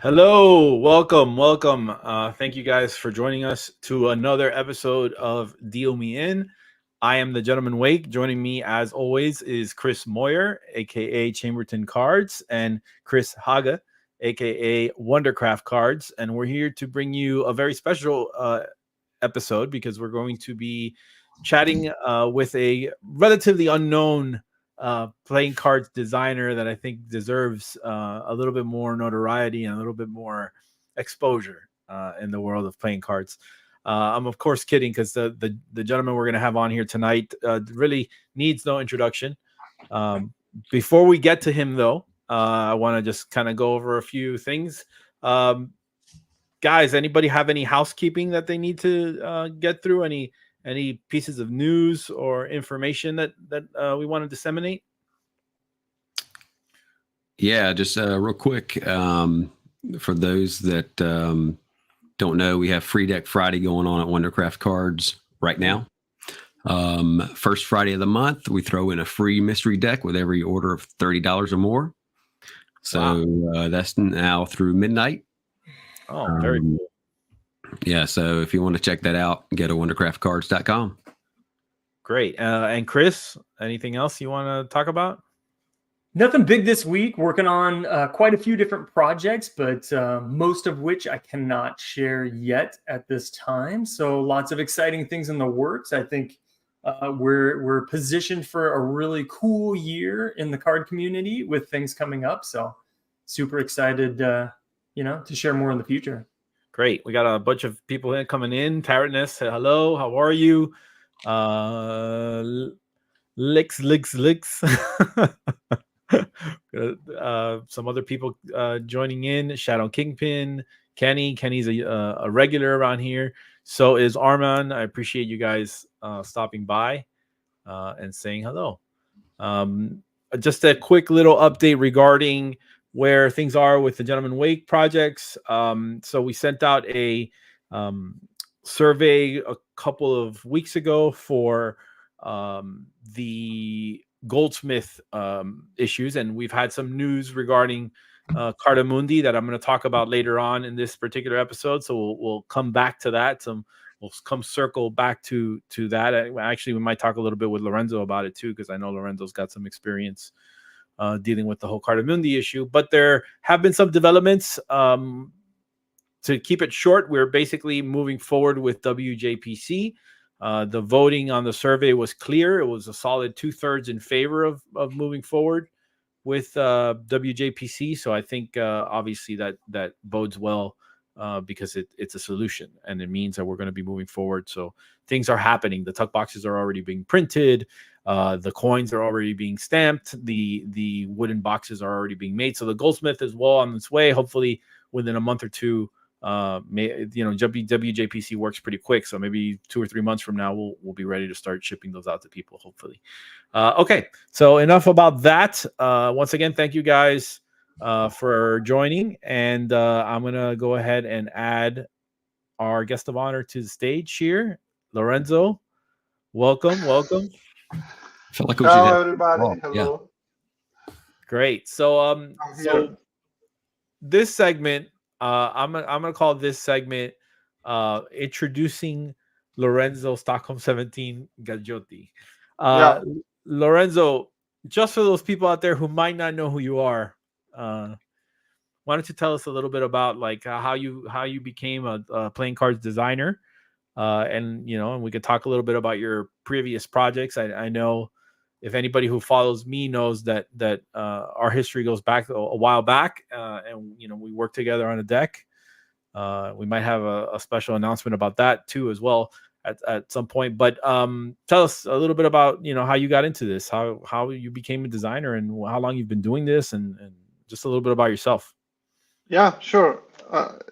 Hello, welcome. Thank you guys for joining us to another episode of Deal Me In. I am the gentleman Wake. Joining me, as always, is Chris Moyer, aka Chambertin Cards, and Chris Hage, aka Wondercraft Cards. And we're here to bring you a very special episode because we're going to be chatting with a relatively unknown playing cards designer that I think deserves a little bit more notoriety and a little bit more exposure in the world of playing cards. I'm of course kidding because the gentleman we're going to have on here tonight really needs no introduction. Before we get to him, though, I want to just kind of go over a few things. Guys, anybody have any housekeeping that they need to get through? Any pieces of news or information that we want to disseminate? Yeah, just real quick, for those that don't know, we have Free Deck Friday going on at Wondercraft Cards right now. First Friday of the month, we throw in a free mystery deck with every order of $30 or more. So that's now through midnight. Oh, very cool. Yeah, so if you want to check that out, go to wondercraftcards.com. Great. And Chris, anything else you want to talk about? Nothing big this week. Working on quite a few different projects, but most of which I cannot share yet at this time. So lots of exciting things in the works. I think we're positioned for a really cool year in the card community with things coming up. So super excited, to share more in the future. Great. We got a bunch of people coming in. Tarotness, hello. How are you? Licks. Some other people joining in. Shadow Kingpin, Kenny's a regular around here. So is Arman. I appreciate you guys stopping by and saying hello. Just a quick little update regarding where things are with the Gentleman Wake projects. So we sent out a survey a couple of weeks ago for the Goldsmith issues, and we've had some news regarding Cardamundi that I'm going to talk about later on in this particular episode. So we'll come back to that. We'll come circle back to that. Actually, we might talk a little bit with Lorenzo about it too, because I know Lorenzo's got some experience dealing with the whole Cardamundi issue. But there have been some developments. To keep it short, we're basically moving forward with WJPC. The voting on the survey was clear. It was a solid 2/3 in favor of moving forward with WJPC. So I think obviously that bodes well because it's a solution, and it means that we're going to be moving forward. So things are happening. The tuck boxes are already being printed. The coins are already being stamped. The wooden boxes are already being made. So the Goldsmith is well on its way. Hopefully within a month or two. WJPC works pretty quick, so maybe 2 or 3 months from now we'll be ready to start shipping those out to people, hopefully. Okay, so enough about that. Once again, thank you guys for joining, and I'm gonna go ahead and add our guest of honor to the stage here. Lorenzo, welcome. Hello, everybody. Hello. Yeah. Great. So this segment, I'm gonna call this segment introducing Lorenzo Stockholm17 Gaggiotti. Lorenzo, just for those people out there who might not know who you are, why don't you tell us a little bit about like how you became a playing cards designer, and we could talk a little bit about your previous projects. I know if anybody who follows me knows that our history goes back a while back, and we worked together on a deck. We might have a special announcement about that too as well at some point. But tell us a little bit about how you got into this, how you became a designer, and how long you've been doing this, and just a little bit about yourself. Yeah, sure.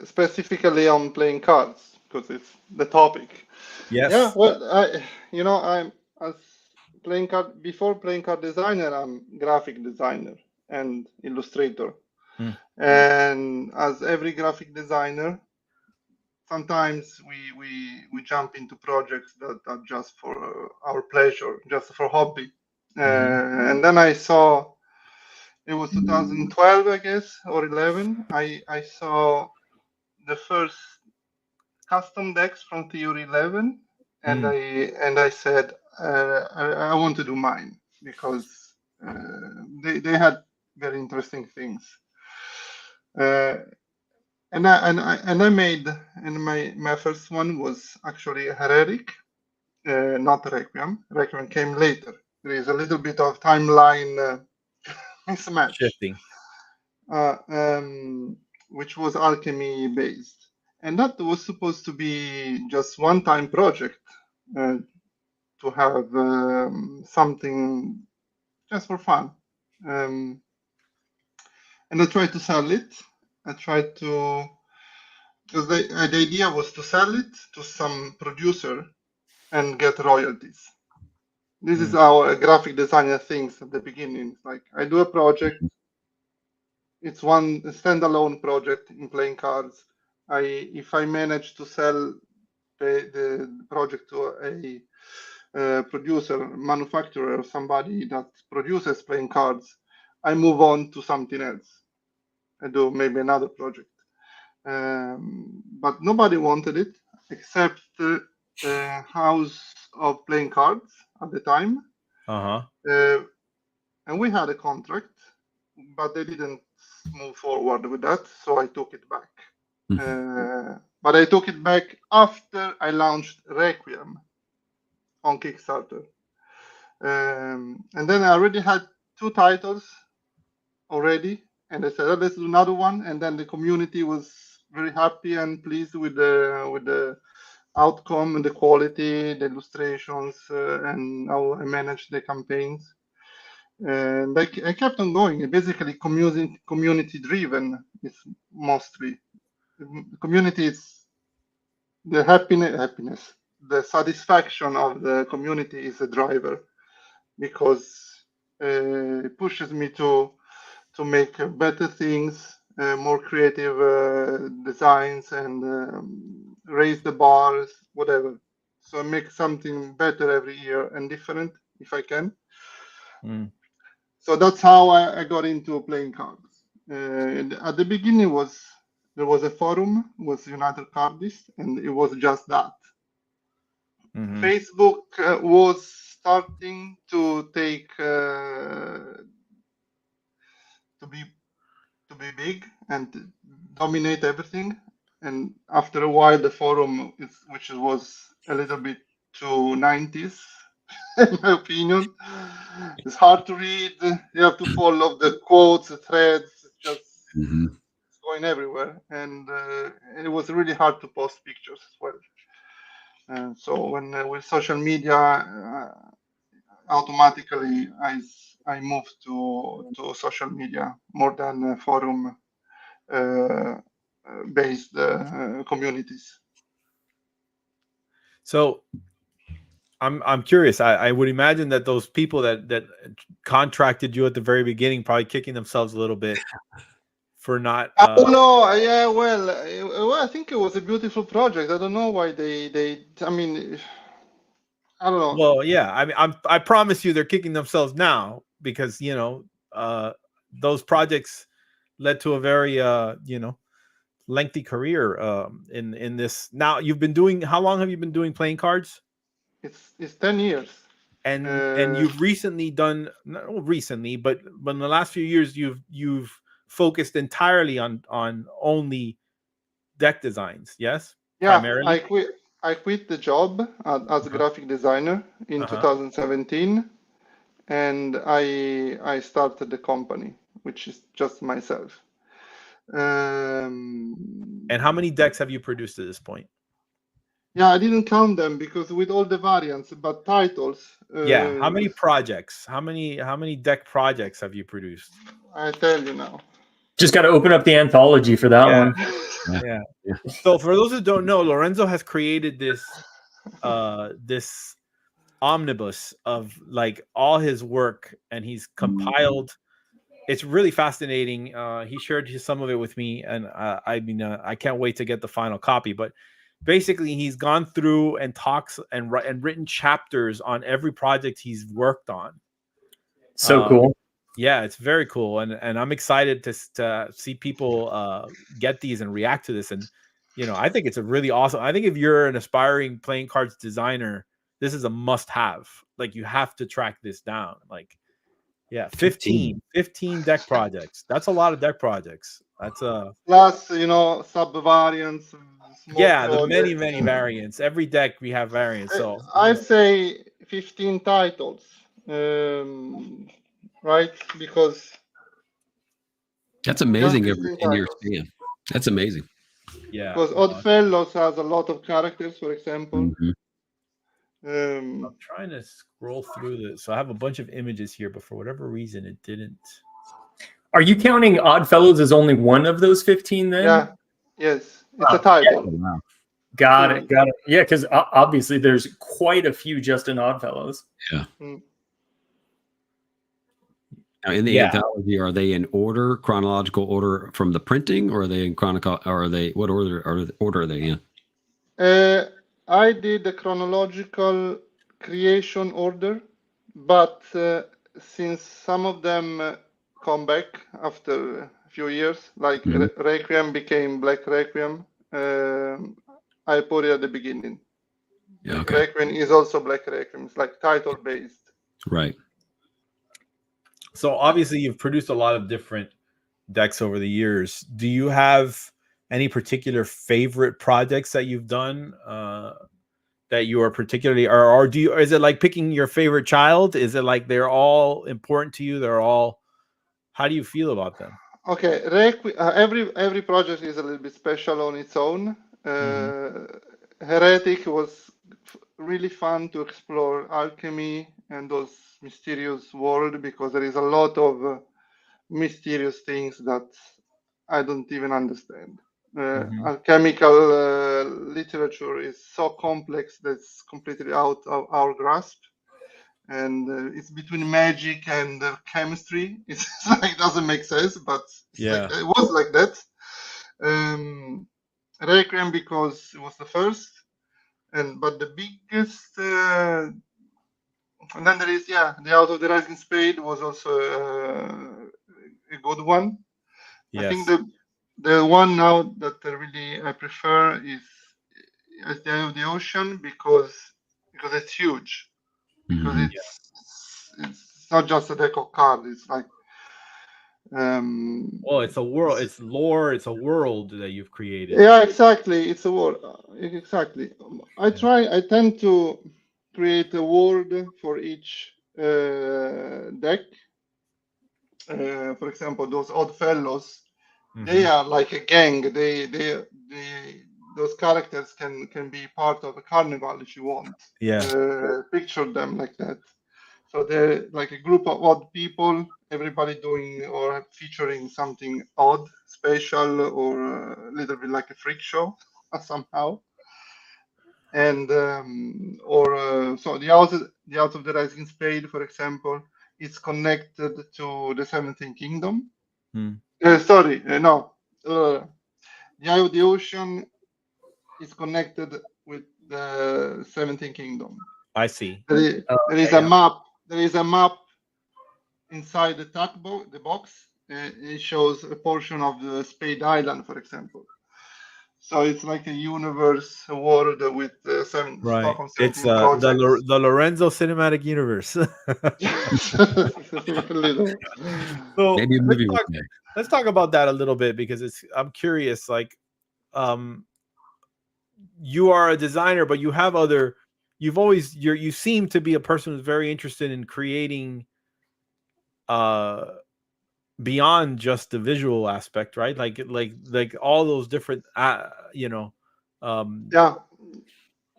Specifically on playing cards because it's the topic. Yes. Yeah. Well, I'm before playing card designer, I'm graphic designer and illustrator. And as every graphic designer, sometimes we jump into projects that are just for our pleasure, just for hobby. And then I saw it was 2012, I guess, or 11. I saw the first custom decks from Theory 11, and I said I want to do mine because they had very interesting things. And I made, and my first one was actually Hereric, not Requiem. Requiem came later. There is a little bit of timeline mismatch. Shifting. Which was alchemy based, and that was supposed to be just one-time project to have something just for fun. And I tried to sell it. I tried to, because the idea was to sell it to some producer and get royalties. This is how a graphic designer thinks at the beginning. Like, I do a project. It's one standalone project in playing cards. If I manage to sell the project to a producer, manufacturer, or somebody that produces playing cards, I move on to something else. I do maybe another project. But nobody wanted it except House of Playing Cards at the time. And we had a contract, but they didn't move forward with that, so I took it back. But I took it back after I launched Requiem on Kickstarter. And then I already had 2 titles already, and I said, let's do another one. And then the community was very happy and pleased with the outcome and the quality, the illustrations, and how I managed the campaigns. And I kept on going. Basically, community driven is mostly. The community is the happiness, the satisfaction of the community is a driver, because it pushes me to make better things, more creative designs, and raise the bars, whatever. So I make something better every year and different if I can. So that's how I got into playing cards. At the beginning there was a forum, was United Cardists, and it was just that. Facebook was starting to take to be big and dominate everything. And after a while, the forum, which was a little bit too 90s, in my opinion, it's hard to read. You have to follow the quotes, the threads. It's just it's going everywhere, and it was really hard to post pictures as well. So when with social media, automatically I moved to social media more than forum based communities. So I'm curious. I would imagine that those people that contracted you at the very beginning probably kicking themselves a little bit for not. No, yeah, well, I think it was a beautiful project. I don't know why they. I mean, I don't know. Well, yeah. I mean, I promise you, they're kicking themselves now because those projects led to a very lengthy career in this. Now you've been doing. How long have you been doing playing cards? It's 10 years. And you've recently done, not recently, but in the last few years, you've focused entirely on only deck designs. Yes. Yeah, primarily? I quit the job as a graphic designer in 2017, and I started the company, which is just myself. And how many decks have you produced at this point? Yeah, I didn't count them because with all the variants, but titles. Yeah, how many projects? How many deck projects have you produced? I tell you now. Just got to open up the anthology for that one. Yeah. So for those who don't know, Lorenzo has created this this omnibus of like all his work, and he's compiled. It's really fascinating. He shared some of it with me, and I can't wait to get the final copy. But basically, he's gone through and talks and written chapters on every project he's worked on. So cool. Yeah, it's very cool, and I'm excited to see people get these and react to this. And I think it's a really awesome. I think if you're an aspiring playing cards designer, this is a must-have. Like, you have to track this down. Like, yeah, 15 deck projects. That's a lot of deck projects. That's Plus, sub variants, small yeah, the many projects. variants. Every deck we have variants. So I'd say 15 titles, right? Because that's amazing just in 15 your titles. span. That's amazing. yeah, Because Oddfellows has a lot of characters, for example. Mhm. I'm trying to scroll through this. So I have a bunch of images here, but for whatever reason, it didn't. Are you counting Oddfellows as only one of those 15 then? Yeah. Yes. It's a title. Oh, wow. Got it. Yeah, because obviously there's quite a few just in Oddfellows. Yeah. Mm. Now, in the anthology, are they in order, chronological order from the printing, or are they in chronicle? Or are they what order are they in? I did the chronological creation order, but since some of them come back after a few years, like Requiem became Black Requiem, I put it at the beginning. Yeah, Black Requiem is also Black Requiem. It's like title based. Right. So obviously you've produced a lot of different decks over the years. Do you have any particular favorite projects that you've done that you are particularly, or do you, is it like picking your favorite child? Is it like they're all important to you? They're all, how do you feel about them? Okay, every project is a little bit special on its own. Heretic was really fun to explore alchemy and those mysterious world, because there is a lot of mysterious things that I don't even understand. Alchemical literature is so complex that's completely out of our grasp, and it's between magic and chemistry. It's like, it doesn't make sense, but it was like that. Requiem, because it was the first, but the biggest, and then there is the Out of the Rising Spade was also a good one. Yes. I think the one now that really I prefer is the Eye of the Ocean, because it's huge. Because it's not just a deck of cards. It's like well, it's a world. It's lore. It's a world that you've created. Yeah, exactly. It's a world. Exactly. I tend to create a world for each deck. For example, those Oddfellows, they are like a gang. Those characters can be part of a carnival if you want. Picture them like that. So they're like a group of odd people, everybody doing or featuring something odd, special, or a little bit like a freak show somehow. And so the Out of the Rising Spade, for example, is connected to the 17th Kingdom. The Eye of the Ocean is connected with the 17th Kingdom. I see. There is a map. There is a map inside the box. It shows a portion of the Spade Island, for example. So it's like a universe, a world with Stockholm 17 It's the Lorenzo cinematic universe. So maybe a movie. Let's talk about that a little bit, because I'm curious. Like, you are a designer, but you have you seem to be a person who's very interested in creating beyond just the visual aspect, right? Like all those different I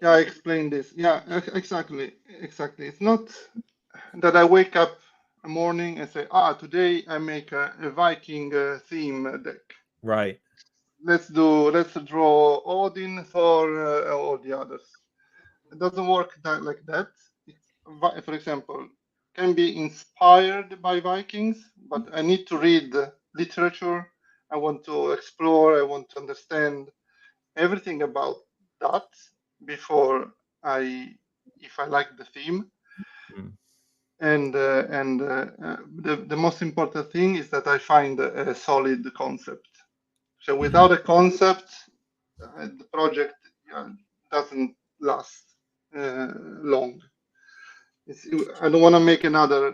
explained this. Exactly. It's not that I wake up a morning and say, today I make a Viking theme deck. Right. Let's draw Odin, Thor, all the others. It doesn't work like that. For example, can be inspired by Vikings, but I need to read literature. I want to explore. I want to understand everything about that before if I like the theme. and the most important thing is that I find a solid concept. So without a concept, the project doesn't last long. I don't want to make another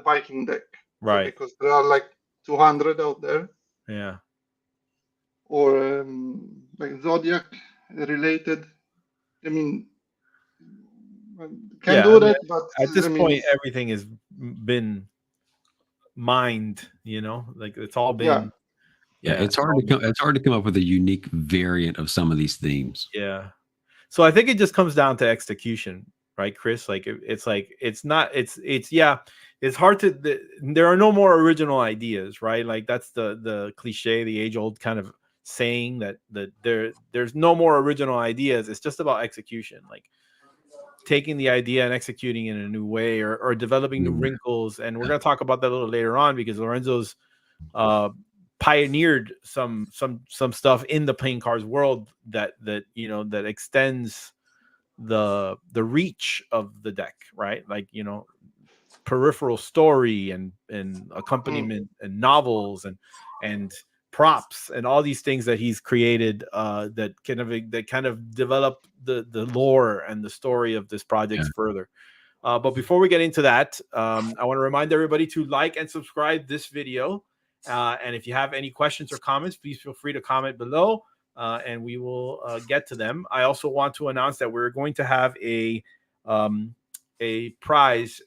Viking deck, Right? Because there are like 200 out there. Yeah. Or like Zodiac related. I mean, do that, but at this point, everything has been mined. You know, like it's all been. Yeah, it's hard to come up with a unique variant of some of these themes. Yeah. So I think it just comes down to execution, right, Chris? Like it's hard to. There are no more original ideas, right? Like that's the cliche, the age old kind of saying that there's no more original ideas. It's just about execution, like taking the idea and executing it in a new way, or developing new wrinkles. And we're going to talk about that a little later on, because Lorenzo's pioneered some stuff in the playing cards world that extends the reach of the deck, right? Like, peripheral story and accompaniment and novels and props and all these things that he's created that kind of develop the lore and the story of this project further. But before we get into that, I want to remind everybody to like and subscribe this video. And if you have any questions or comments, please feel free to comment below, and we will get to them. I also want to announce that we're going to have a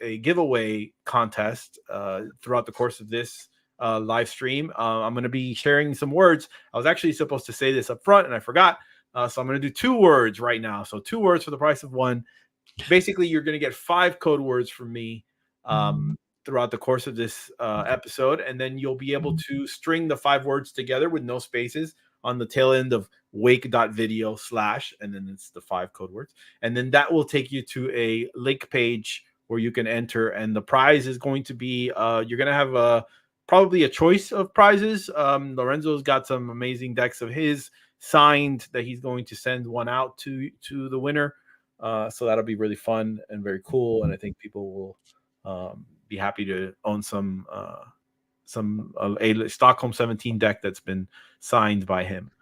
giveaway contest throughout the course of this live stream. I'm going to be sharing some words. I was actually supposed to say this up front and I forgot. So I'm going to do 2 words right now. So 2 words for the price of 1. Basically, you're going to get 5 code words from me throughout the course of this episode. And then you'll be able to string the 5 words together with no spaces on the tail end of wake.video/ and then it's the 5 code words. And then that will take you to a link page where you can enter. And the prize is going to be, you're going to have probably a choice of prizes. Lorenzo's got some amazing decks of his signed that he's going to send one out to the winner. So that'll be really fun and very cool. And I think people will be happy to own a Stockholm17 deck that's been signed by him.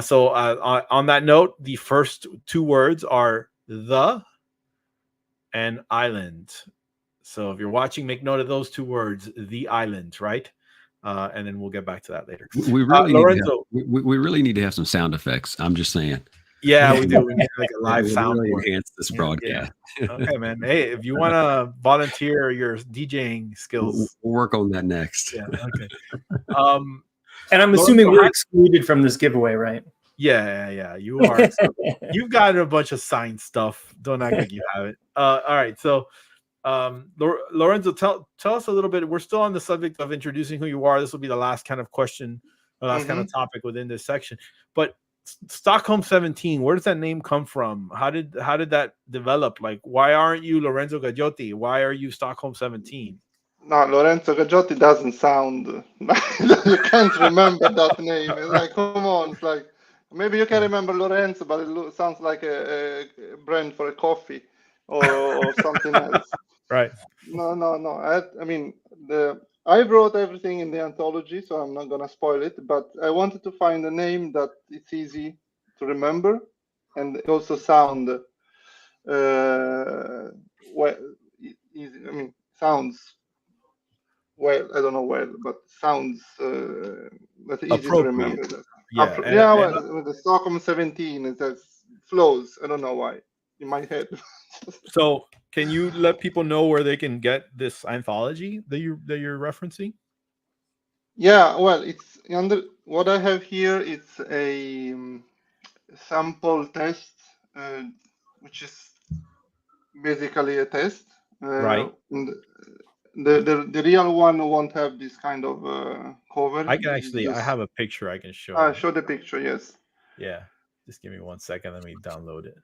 So on that note, the first 2 words are the and island. So if you're watching, make note of those 2 words, the island, right? And then we'll get back to that later. We really need to have some sound effects. I'm just saying. Yeah, we do. We need like a live sound. Really enhance this broadcast. Yeah. Okay, man. Hey, if you want to volunteer your DJing skills, we'll work on that next. Yeah. Okay. And I'm assuming we're excluded from this giveaway, right? Yeah. You are. So you've got a bunch of signed stuff. Don't act like you have it. All right. So, Lorenzo, tell us a little bit. We're still on the subject of introducing who you are. This will be the last kind of question, the last kind of topic within this section. But Stockholm17, where does that name come from? How did that develop? Like, why aren't you Lorenzo Gaggiotti? Why are you Stockholm17? No, Lorenzo Gaggiotti doesn't sound. You can't remember that name. It's like, come on. It's like, maybe you can remember Lorenzo, but it sounds like a brand for a coffee or something else. Right. No. I mean, I wrote everything in the anthology, so I'm not gonna spoil it. But I wanted to find a name that it's easy to remember, and it also sound easy. I mean, sounds well. I don't know but sounds that's easy to remember. With the Stockholm17, it says flows. I don't know why in my head. So, can you let people know where they can get this anthology that you're referencing? Yeah, well, it's under what I have here. It's a sample test, which is basically a test. Right. And the real one won't have this kind of cover. I can actually. I have a picture I can show. Show the picture. Yes. Yeah. Just give me 1 second. Let me download it.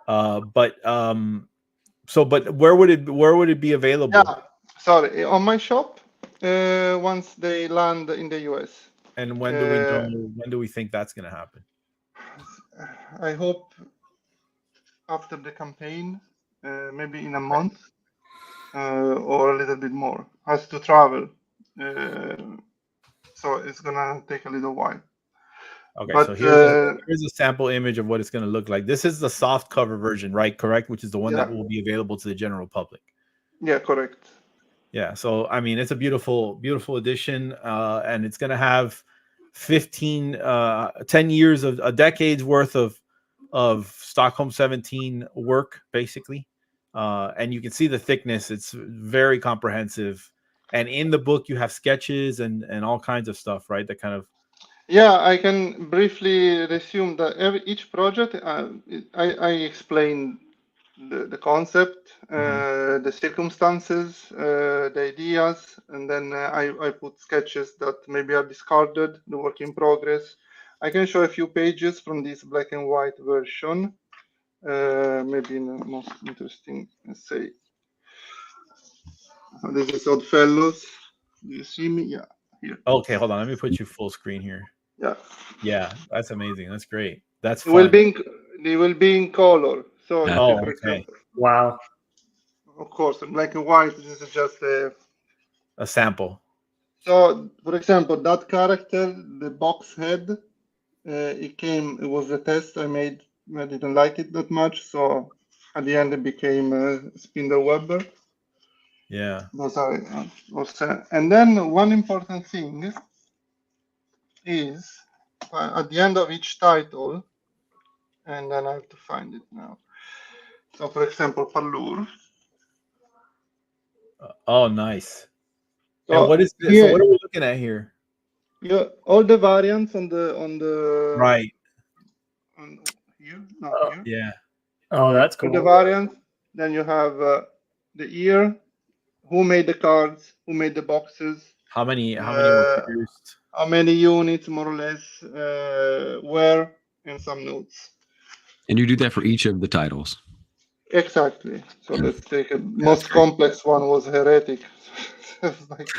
But where would it be available? Yeah, sorry, on my shop once they land in the US. And when do we think that's going to happen? I hope after the campaign, maybe in a month. or a little bit more. Has to travel, so it's gonna take a little while. Okay, But so here's a sample image of what it's going to look like. This is the soft cover version, right? Correct, which is the one that will be available to the general public. Yeah, correct. Yeah, so I mean, it's a beautiful, beautiful edition, and it's going to have 10 years of a decade's worth of Stockholm 17 work, basically. And you can see the thickness; it's very comprehensive. And in the book, you have sketches and all kinds of stuff, right? That kind of. Yeah, I can briefly resume that each project. I explained the concept, the circumstances, the ideas, and then I put sketches that maybe are discarded, the work in progress. I can show a few pages from this black and white version. Maybe in the most interesting, let's say. This is Oddfellows. Do you see me? Yeah, here. Okay, hold on. Let me put you full screen here. Yeah. Yeah, that's amazing. That's great. That's They fun. will be in color. So, oh, for okay. example, Wow. of course, in black and white. This is just A sample. So, for example, that character, the box head, it was a test I made. I didn't like it that much, so at the end it became a spindle webber. Yeah. Those are and then one important thing is at the end of each title, and then I have to find it now. So, for example, Pallur. Oh, nice. So and what is this? So what are we looking at here? Yeah, all the variants on the Right. On here, not here. Yeah. Oh, that's cool. The variants. Then you have the year, who made the cards, who made the boxes, How many were produced? how many units, more or less, where, and some notes. And you do that for each of the titles. Exactly. So let's take a most complex one was Heretic.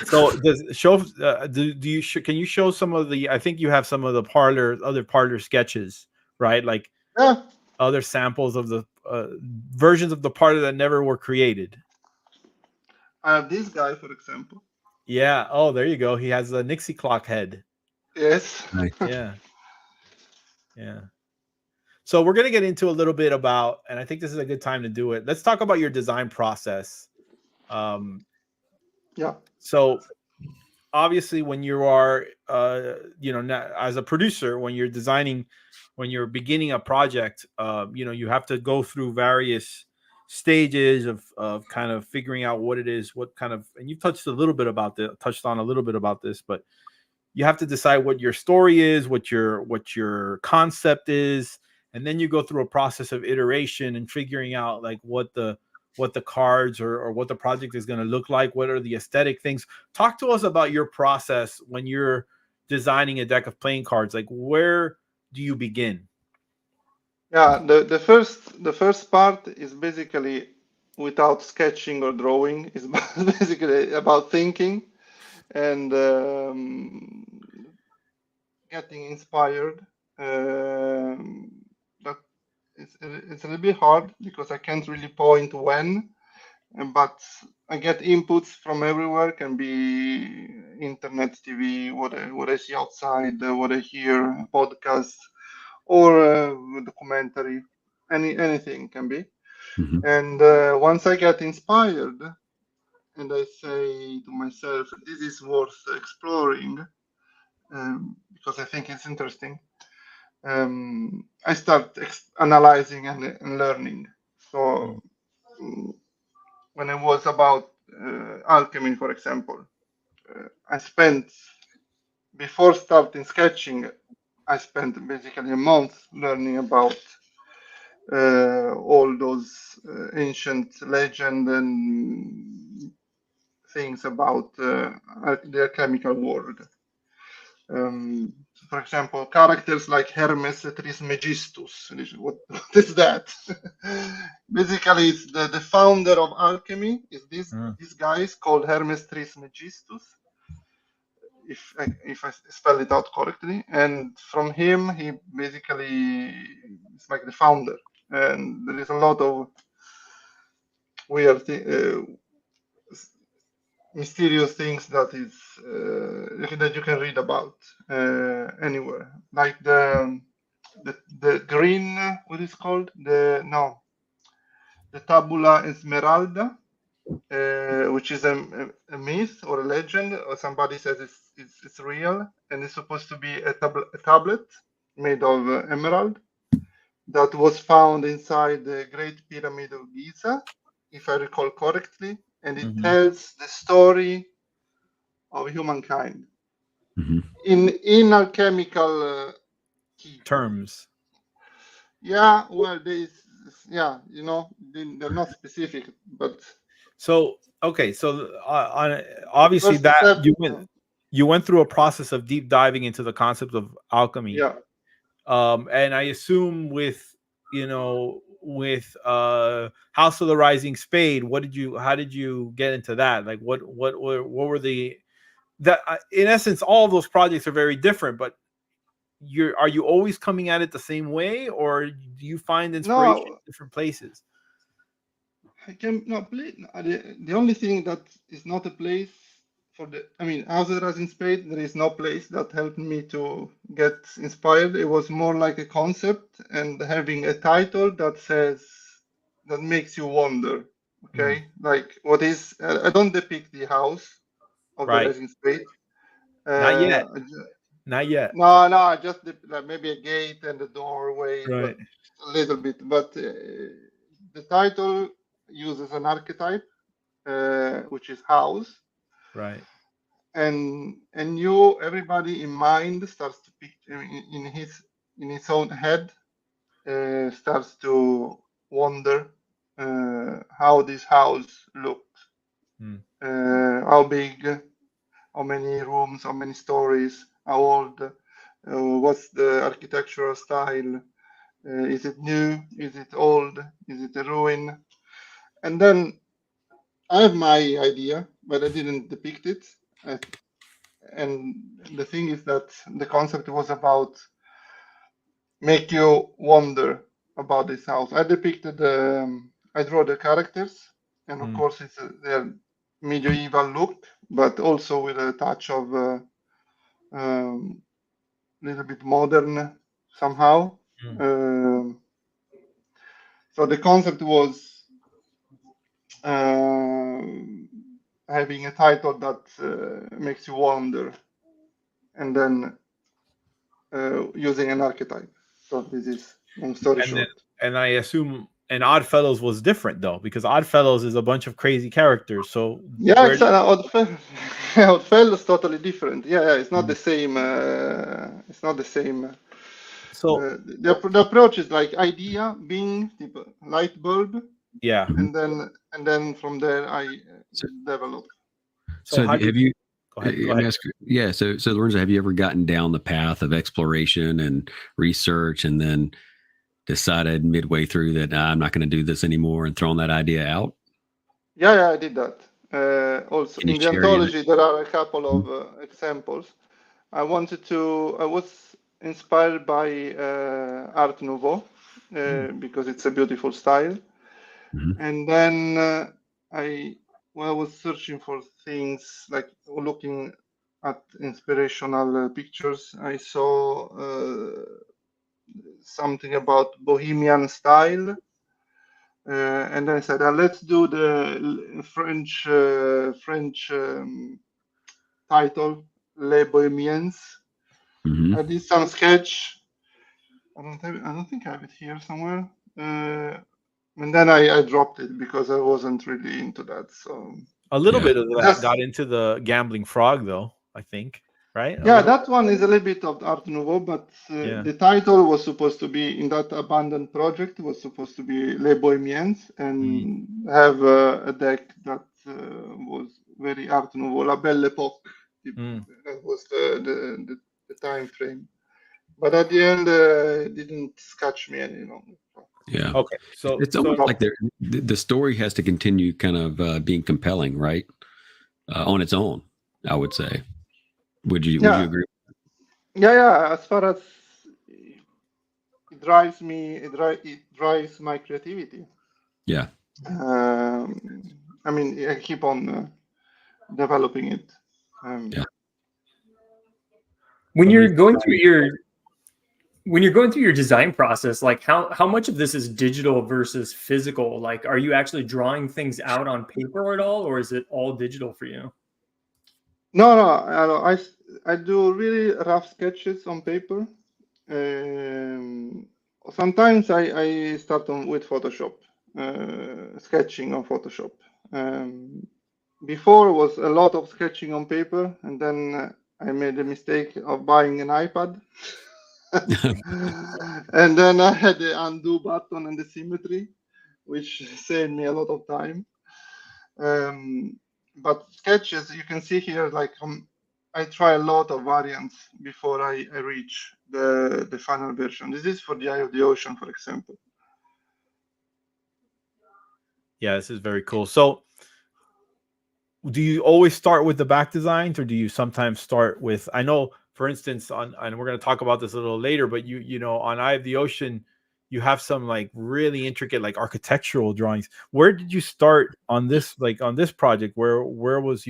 So does show do you can you show some of the, I think you have some of the other parlor sketches, right? Like other samples of the versions of the parlor that never were created. I have this guy, for example. Yeah. Oh, there you go. He has a Nixie clock head. Yes. Right. Yeah. Yeah. So we're going to get into a little bit about, and I think this is a good time to do it. Let's talk about your design process. Yeah. So obviously when you are, as a producer, when you're designing, when you're beginning a project, you have to go through various stages of kind of figuring out what it is, what kind of, and you've touched on a little bit about this, but you have to decide what your story is, what your concept is, and then you go through a process of iteration and figuring out like what the cards or what the project is going to look like. What are the aesthetic things? Talk to us about your process when you're designing a deck of playing cards. Like, where do you begin? Yeah, the first part is basically without sketching or drawing. Is basically about thinking and getting inspired. But it's a little bit hard because I can't really point when, but I get inputs from everywhere. Can be internet, TV, what I see outside, what I hear, podcasts, or documentary. Anything can be. Mm-hmm. And once I get inspired, and I say to myself, this is worth exploring, because I think it's interesting. I start analyzing and learning. So when it was about alchemy, for example, I spent, before starting sketching, I spent basically a month learning about all those ancient legend and things about the alchemical world. For example, characters like Hermes Trismegistus. What is that? Basically, it's the founder of alchemy. Is this guy is called Hermes Trismegistus, if I spell it out correctly. And from him, he basically is like the founder. And there is a lot of weird mysterious things that is that you can read about anywhere, like the green, what is called, the tabula esmeralda, which is a myth or a legend, or somebody says it's real, and it's supposed to be a tablet made of emerald that was found inside the Great Pyramid of Giza, if I recall correctly, and it tells the story of humankind in alchemical terms. Yeah, well, they're not specific, but so okay. So obviously that step, you went through a process of deep diving into the concept of alchemy. Yeah. And I assume with House of the Rising Spade, how did you get into that? Like what were the in essence, all of those projects are very different, but are you always coming at it the same way, or do you find inspiration in different places? The only thing that is not a place for House of the Rising Spade, there is no place that helped me to get inspired. It was more like a concept and having a title that makes you wonder. Okay, like what is? I don't depict the house of the Rising Spade. Not yet. Not yet. No, just like maybe a gate and a doorway, right. But a little bit. But the title uses an archetype, which is house. Right. And everybody in mind starts to picture in his own head, starts to wonder how this house looked, how big, how many rooms, how many stories, how old, what's the architectural style, is it new, is it old, is it a ruin? And then I have my idea, but I didn't depict it. And the thing is that the concept was about make you wonder about this house. I depicted, I draw the characters, and of course it's their medieval look, but also with a touch of little bit modern somehow. So the concept was having a title that makes you wonder, and then using an archetype. So this is long story short. And I assume Oddfellows was different though, because Oddfellows is a bunch of crazy characters. So yeah, Oddfellows is totally different. Yeah, it's not the same. It's not the same. So the approach is like idea, being light bulb. Yeah, and then from there I develop. So have you? Go ahead. Yeah. So Lorenzo, have you ever gotten down the path of exploration and research, and then decided midway through that I'm not going to do this anymore and thrown that idea out? Yeah, I did that. Also in the anthology, there are a couple of examples. I was inspired by Art Nouveau because it's a beautiful style. And then I was searching for things, like looking at inspirational pictures. I saw something about Bohemian style. And I said, let's do the French title, Les Bohemiens. I did some sketch. I don't think I have it here somewhere. And then I dropped it because I wasn't really into that. So a little bit of that got into the Gambling Frog, though, I think, right? Yeah, that one is a little bit of Art Nouveau, but the title was supposed to be, in that abandoned project, was supposed to be Les Bohemiens, and have a deck that was very Art Nouveau, La Belle Époque. That was the time frame. But at the end, it didn't catch me any longer. Yeah. Okay. So it's almost like the story has to continue kind of being compelling, right? On its own, I would say. Would you agree? Yeah. As far as it drives me, it drives my creativity. Yeah. I mean, I keep on developing it. Yeah. When you're going through your design process, like how much of this is digital versus physical? Like, are you actually drawing things out on paper at all, or is it all digital for you? No, I do really rough sketches on paper. Sometimes I start with Photoshop, sketching on Photoshop. Before was a lot of sketching on paper, and then I made the mistake of buying an iPad. And then I had the undo button and the symmetry, which saved me a lot of time. But sketches, you can see here, like I try a lot of variants before I reach the final version. This is for the Eye of the Ocean, for example. Yeah, this is very cool. So do you always start with the back designs, or do you sometimes start with, I know, for instance, and we're going to talk about this a little later, but you know, on Eye of the Ocean, you have some like really intricate, like architectural drawings. Where did you start on this, like on this project? Where was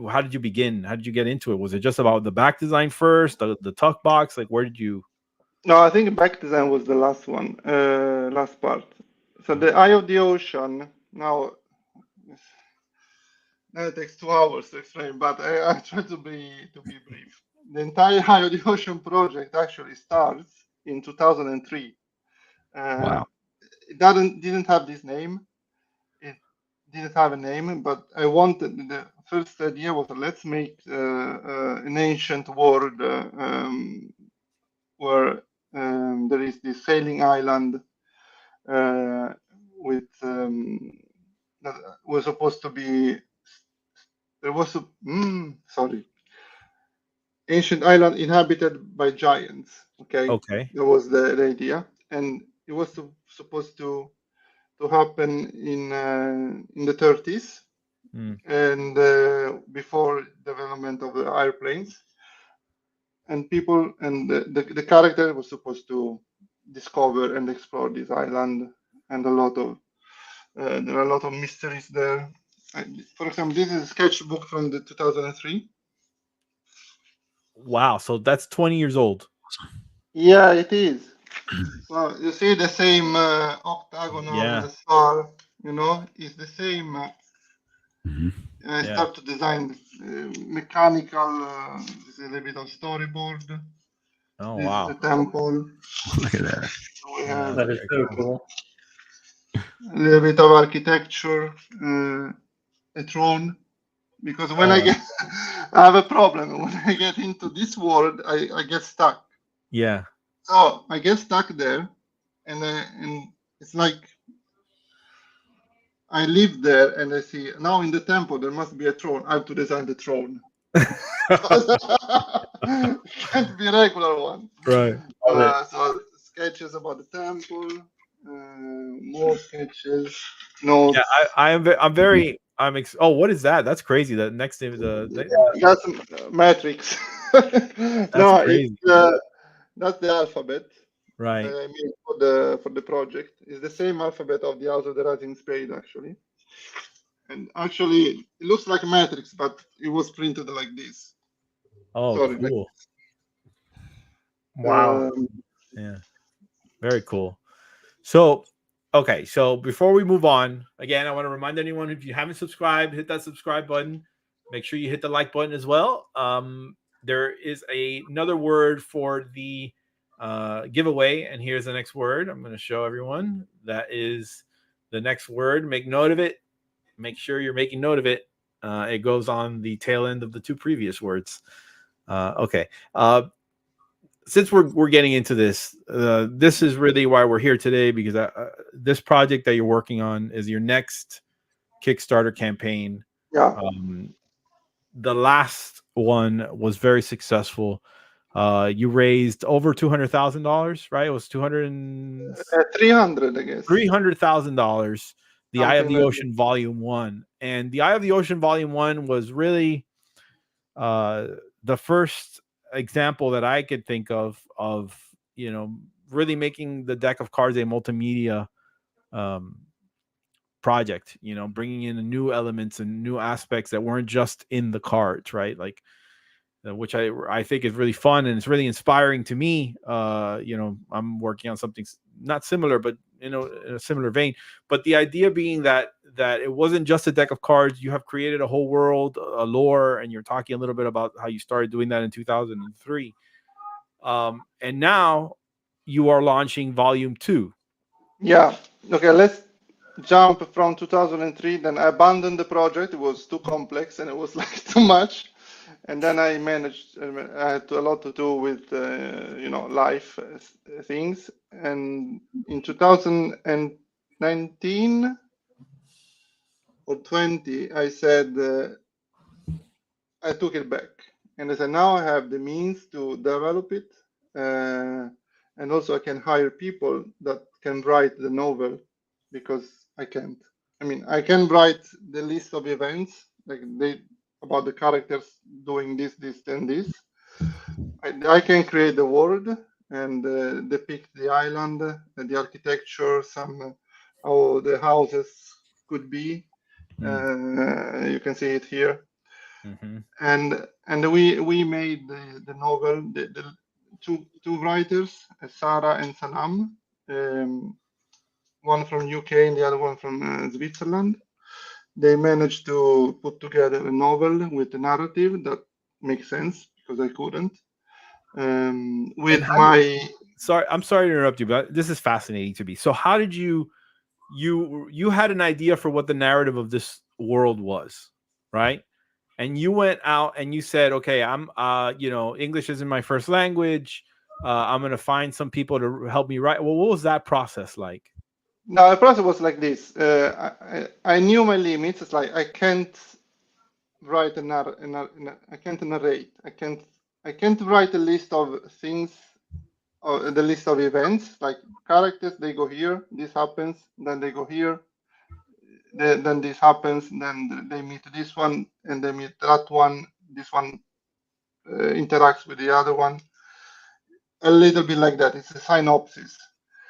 how did you begin? How did you get into it? Was it just about the back design first, the tuck box? Like, where did you? No, I think back design was the last one, last part. So the Eye of the Ocean, now it takes 2 hours to explain, but I try to be brief. The entire Eye of the Ocean project actually starts in 2003. Wow. It didn't have this name. It didn't have a name, but I wanted, the first idea was, let's make an ancient world where there is this sailing island with that was supposed to be, there was a ancient island inhabited by giants. Okay. That was the idea, and it was supposed to happen in the 30s, and before development of the airplanes, and people, and the character was supposed to discover and explore this island, and there are a lot of mysteries there. For example, this is a sketchbook from the 2003. Wow, so that's 20 years old. Yeah, it is. Well, you see the same octagonal star, you know, it's the same. I start to design mechanical, this is a little bit of storyboard. Oh, this wow. is the temple. Look at that. We have That is so cool. a little bit of architecture, a throne. Because when I have a problem. When I get into this world, I get stuck. Yeah. So I get stuck there, and it's like I live there, and I see now in the temple there must be a throne. I have to design the throne. Can't be a regular one. Right. So sketches about the temple, more sketches. No. Yeah, I'm very. Oh, what is that? That's crazy. That next to that's Matrix. That's crazy. That's the alphabet. Right. I mean, for the project, it's the same alphabet of the House of the Rising Spade, actually. And actually, it looks like Matrix, but it was printed like this. Oh, sorry, cool. Wow. Yeah. Very cool. So, okay. So before we move on, again, I want to remind anyone, if you haven't subscribed, hit that subscribe button. Make sure you hit the like button as well. There is another word for the giveaway, and here's the next word. I'm going to show everyone. That is the next word. Make note of it. Make sure you're making note of it. It goes on the tail end of the 2 previous words. Okay. Since we're getting into this, this is really why we're here today, because this project that you're working on is your next Kickstarter campaign. Yeah. The last one was very successful. You raised over $200,000, right? It was 300, I guess. $300,000. The Eye of the Ocean Volume 1, and the Eye of the Ocean Volume 1 was really the first example that I could think of really making the deck of cards a multimedia project, you know, bringing in new elements and new aspects that weren't just in the cards, right? Like, which I think is really fun, and it's really inspiring to me. You know, I'm working on something not similar, but, you know, in a similar vein. But the idea being that it wasn't just a deck of cards. You have created a whole world, a lore, and you're talking a little bit about how you started doing that in 2003. And now you are launching volume 2. Yeah. Okay, let's jump from 2003. Then I abandoned the project. It was too complex and it was like too much. And then I managed. I had a lot to do with you know, life things. And in 2019 or 20, I said I took it back, and I said now I have the means to develop it, and also I can hire people that can write the novel, because I can't. I mean, I can write the list of events, like about the characters doing this, and this. I can create the world and depict the island, the architecture, some how the houses could be. You can see it here. And we made the novel. The two writers, Sarah and Salam, one from UK and the other one from Switzerland. They managed to put together a novel with a narrative that makes sense, because I couldn't. With my I'm sorry to interrupt you, but this is fascinating to me. So how did you had an idea for what the narrative of this world was, right? And you went out and you said, okay, I'm you know, English isn't my first language. I'm going to find some people to help me write. Well, what was that process like? No, the process was like this. I knew my limits. It's like I can't write I can't narrate. I can't write a list of things, or the list of events. Like characters, they go here, this happens, then they go here, then this happens, then they meet this one, and they meet that one. This one interacts with the other one. A little bit like that. It's a synopsis.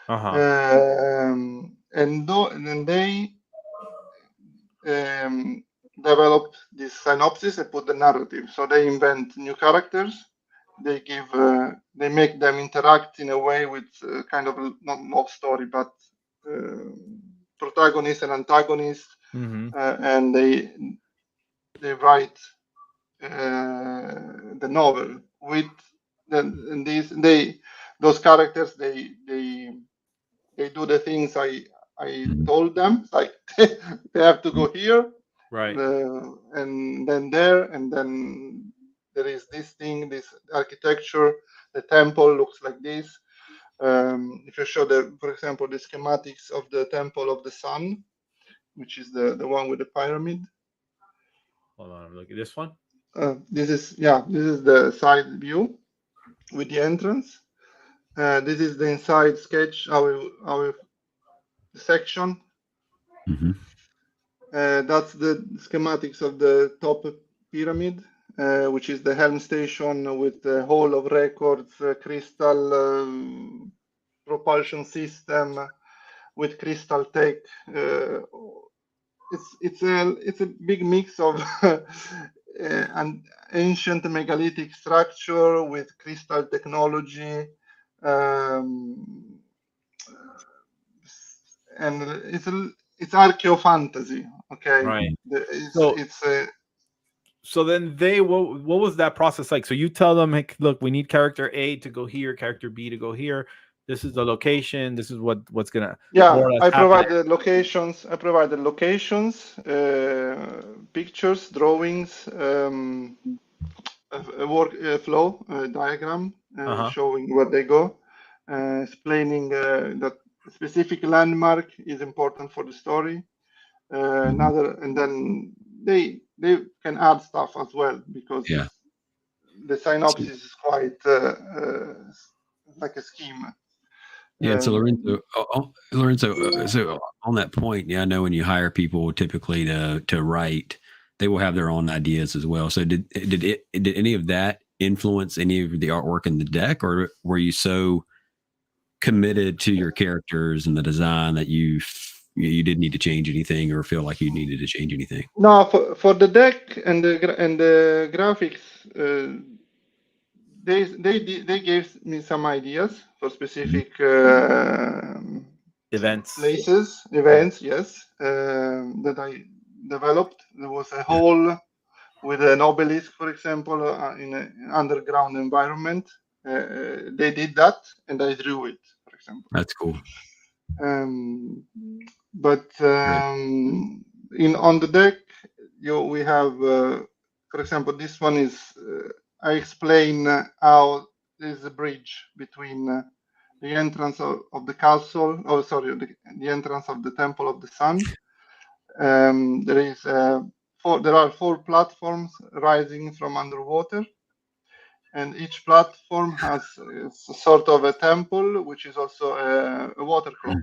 And then they develop this synopsis and put the narrative. So they invent new characters. They make them interact in a way with kind of not love story, but protagonist and antagonist, and they write the novel with those characters. They do the things I told them, like they have to go here, right, and then there, and then there is this thing, this architecture. The temple looks like this. If you show for example, the schematics of the Temple of the Sun, which is the one with the pyramid. Hold on, look at this one. This is the side view with the entrance. This is the inside sketch, our section. That's the schematics of the top pyramid, which is the helm station with the hall of records, crystal propulsion system with crystal tech. It's a big mix of an ancient megalithic structure with crystal technology, and it's archeo fantasy. Okay, right. So then what was that process like? So you tell them, hey, look, we need character A to go here, character B to go here. This is the location. This is what's gonna. I provide the locations. Pictures, drawings, a workflow diagram showing where they go, explaining that a specific landmark is important for the story. And then they can add stuff as well, because the synopsis is quite like a scheme. Yeah, so Lorenzo, so on that point, I know when you hire people typically to write, they will have their own ideas as well. So did any of that influence any of the artwork in the deck, or were you so committed to your characters and the design that you you didn't need to change anything or feel like you needed to change anything? No, for the deck and the graphics, they gave me some ideas for specific Events. events, yes, that I developed. There was a hole with an obelisk, for example, in an underground environment. They did that, and I drew it, for example. That's cool. But on the deck, we have, for example, this one is. I explain how there's a bridge between the entrance of the castle. Oh, sorry, the entrance of the Temple of the Sun. There are 4 platforms rising from underwater, and each platform has a sort of a temple, which is also a water clock.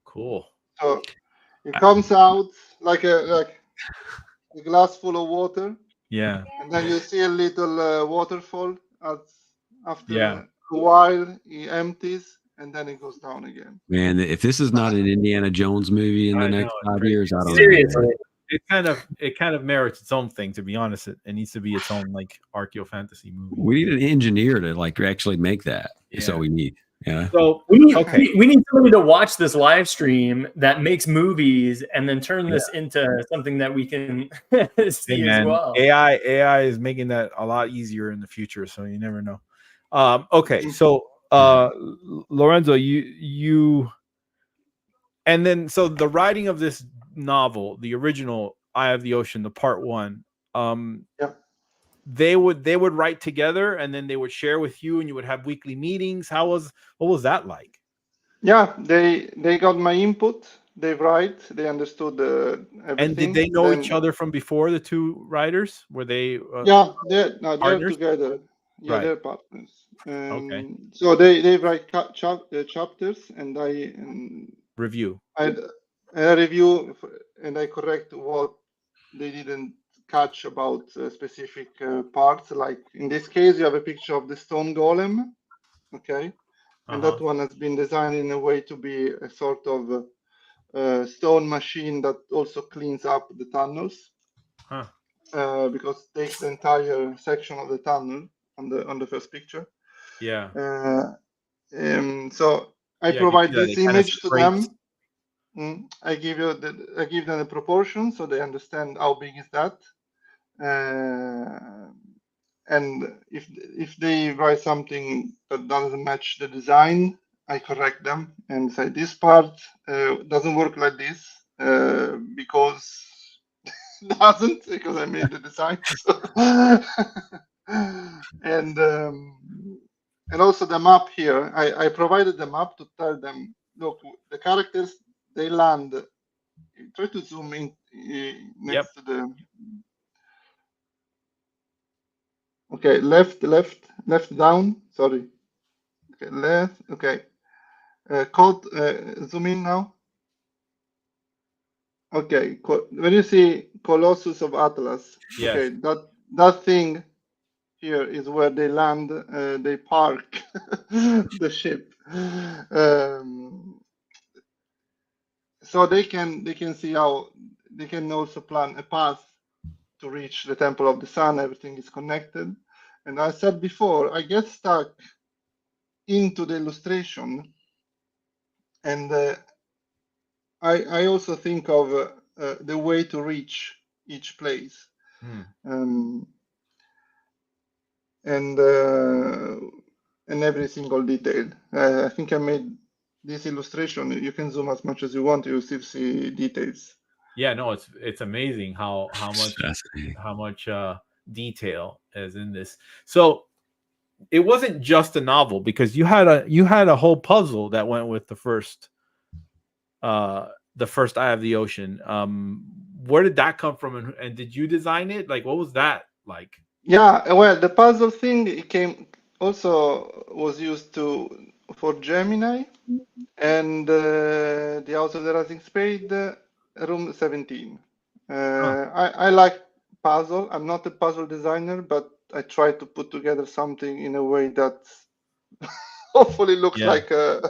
Cool. So it comes out like a glass full of water. Yeah. And then you see a little waterfall. After Yeah. a while, he empties, and then it goes down again. Man, if this is not an Indiana Jones movie in the next 5 years, I don't know. Seriously. It kind of merits its own thing, to be honest. It needs to be its own like archeo fantasy movie. We need an engineer to like actually make that. That's all we need. Yeah. So we need somebody to watch this live stream that makes movies and then turn this into something that we can see as well. AI is making that a lot easier in the future, so you never know. Okay, so Lorenzo, you and then so the writing of this novel, the original Eye of the Ocean, the part 1, they would write together and then they would share with you and you would have weekly meetings. What was that like? Yeah, they got my input. They write. They understood everything. And did they know each other from before, the 2 writers? Were they? They're together. Yeah, they're partners. Okay. So they write chapters, and I review. I review and I correct what they didn't catch about specific parts. Like in this case, you have a picture of the stone golem. Okay. And that one has been designed in a way to be a sort of stone machine that also cleans up the tunnels, because it takes the entire section of the tunnel on the first picture. Yeah. So I provide this image to them. I give them the proportion so they understand how big is that. And if they write something that doesn't match the design, I correct them and say this part doesn't work like this because it doesn't, because I made the design. And also the map here, I provided the map to tell them, look, the characters, they land. Try to zoom in next to the. Okay, left down. Sorry. Okay, left. Okay. Zoom in now. Okay. When you see Colossus of Atlas, okay, that thing here is where they land. They park the ship. So they can see how they can also plan a path to reach the Temple of the Sun. Everything is connected. And I said before, I get stuck into the illustration, and I also think of the way to reach each place, and every single detail. I think I made this illustration. You can zoom as much as you want. You still see details. Yeah, no, it's amazing how much detail is in this. So it wasn't just a novel, because you had a whole puzzle that went with the first Eye of the Ocean. Where did that come from, and did you design it? Like, what was that like? Yeah, well, the puzzle thing, it was used for Gemini and the House of the Rising Spade, room 17. I like puzzle. I'm not a puzzle designer, but I try to put together something in a way that hopefully looks like a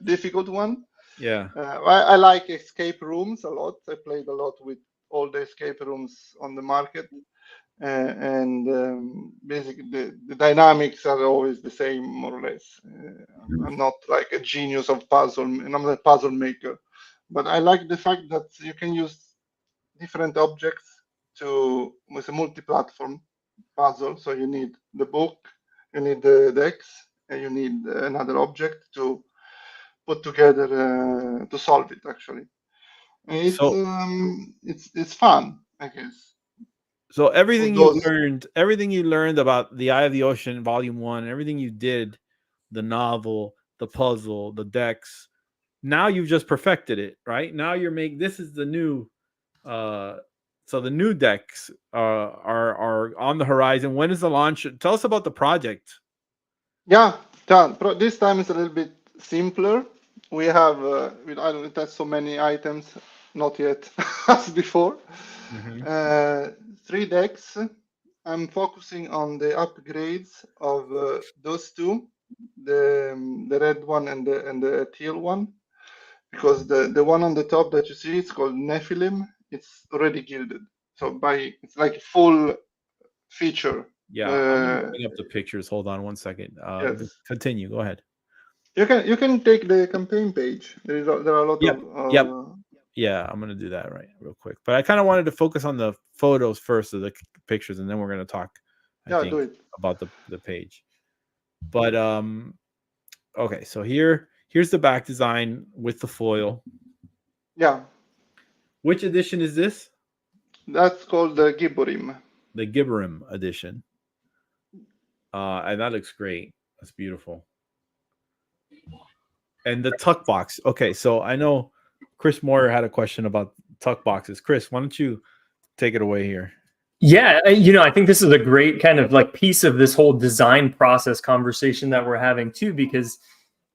difficult one. Yeah. I like escape rooms a lot. I played a lot with all the escape rooms on the market. Basically, the dynamics are always the same, more or less. I'm not like a genius of puzzle, and I'm not a puzzle maker. But I like the fact that you can use different objects with a multi-platform puzzle. So you need the book, you need the decks, and you need another object to put together to solve it. Actually, and it's fun, I guess. So everything you learned about The Eye of the Ocean Volume 1, everything you did, the novel, the puzzle, the decks, now you've just perfected it, right? Now this is the new so the new decks are on the horizon. When is the launch? Tell us about the project. Yeah, done. This time it's a little bit simpler. We have I don't touch so many items, not yet as before. 3 decks. I'm focusing on the upgrades of those two, the red one and the teal one, because the one on the top that you see, it's called Nephilim. It's already gilded, so it's like a full feature. Yeah, I'm bring up the pictures. Hold on one second. Yes. Continue. Go ahead. You can take the campaign page. There are a lot of. Yeah, I'm gonna do that real quick. But I kind of wanted to focus on the photos first of the pictures, and then we're gonna talk. I think about the page. But okay, so here's the back design with the foil. Yeah. Which edition is this? That's called the Gibborim. The Gibborim edition. And that looks great. That's beautiful. And the tuck box. Okay, so I know Chris Moyer had a question about tuck boxes. Chris, why don't you take it away here? Yeah, I think this is a great kind of like piece of this whole design process conversation that we're having too, because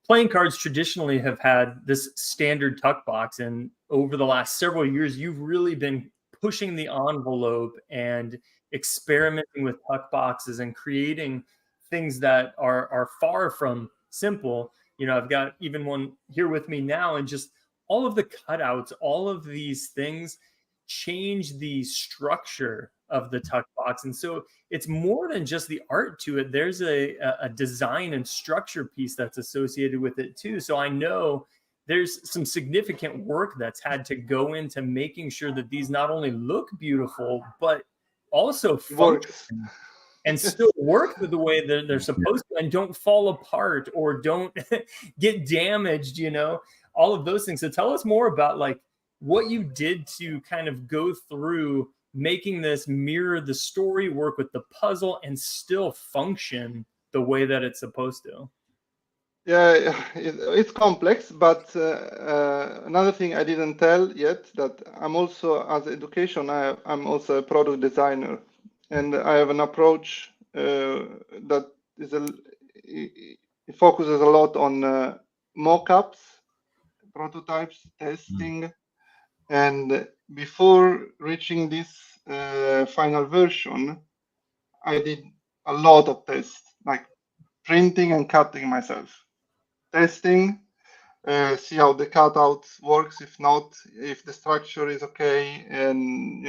playing cards traditionally have had this standard tuck box, and over the last several years, you've really been pushing the envelope and experimenting with tuck boxes and creating things that are far from simple. I've got even one here with me now, and just all of the cutouts, all of these things change the structure of the tuck box. And so it's more than just the art to it. There's a design and structure piece that's associated with it too. So I know there's some significant work that's had to go into making sure that these not only look beautiful, but also function and still work the way that they're supposed to, and don't fall apart or don't get damaged, all of those things. So tell us more about like what you did to kind of go through making this mirror the story, work with the puzzle, and still function the way that it's supposed to. Yeah, it's complex, but another thing I didn't tell yet, that I'm also, as education, I'm also a product designer, and I have an approach that is it focuses a lot on mock-ups, prototypes, testing, and before reaching this final version, I did a lot of tests, like printing and cutting myself, testing, see how the cutout works, if not, if the structure is okay, and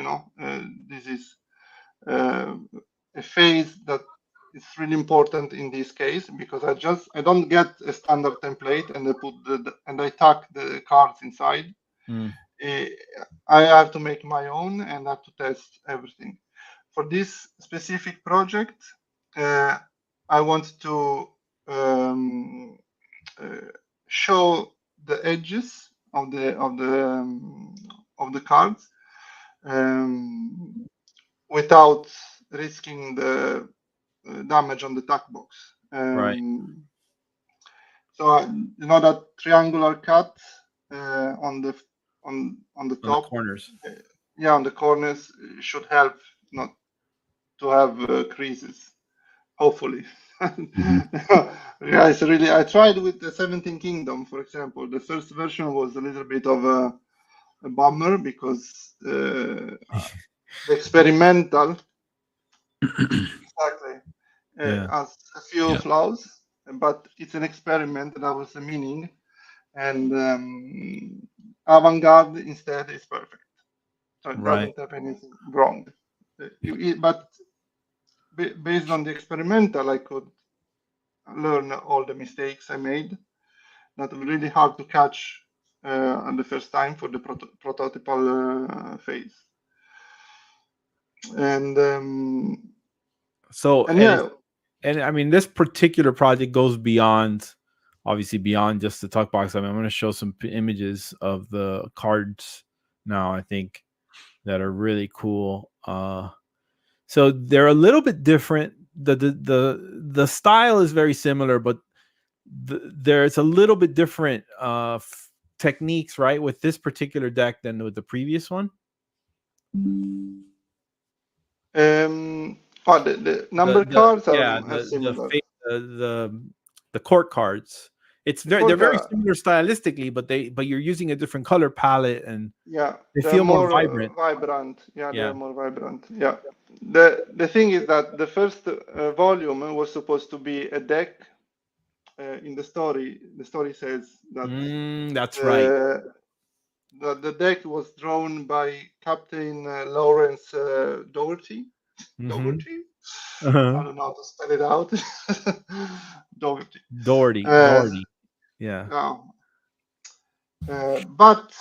this is a phase that is really important in this case, because I don't get a standard template and I tuck the cards inside. I have to make my own and have to test everything. For this specific project, I want to show the edges of the cards without risking the damage on the tuck box. Right. So that triangular cut on the top, the corners. On the corners should help not to have creases, hopefully. Guys, really, I tried with the 17 Kingdom, for example. The first version was a little bit of a bummer because the experimental exactly has a few flaws, but it's an experiment, and that was the meaning. and avant-garde instead is perfect. So it Right. doesn't have anything wrong. But based on the experimental, I could learn all the mistakes I made. That was really hard to catch on the first time for the prototypal phase. And So and yeah, and I mean, this particular project goes beyond, obviously beyond just the tuck box. I mean, I'm going to show some images of the cards now, I think, that are really cool. So they're a little bit different. The style is very similar, but there's a little bit different techniques, right, with this particular deck than with the previous one. the number cards are similar. The court cards. They're very Court, similar stylistically, but you're using a different color palette, and yeah, they they're feel more vibrant. Yeah, Yeah. they're more vibrant. Yeah. The thing is that the first volume was supposed to be a deck. In the story says that That's right. The deck was drawn by Captain Lawrence Doherty. Doherty. I don't know how to spell it out. Doherty. Doherty. Yeah. But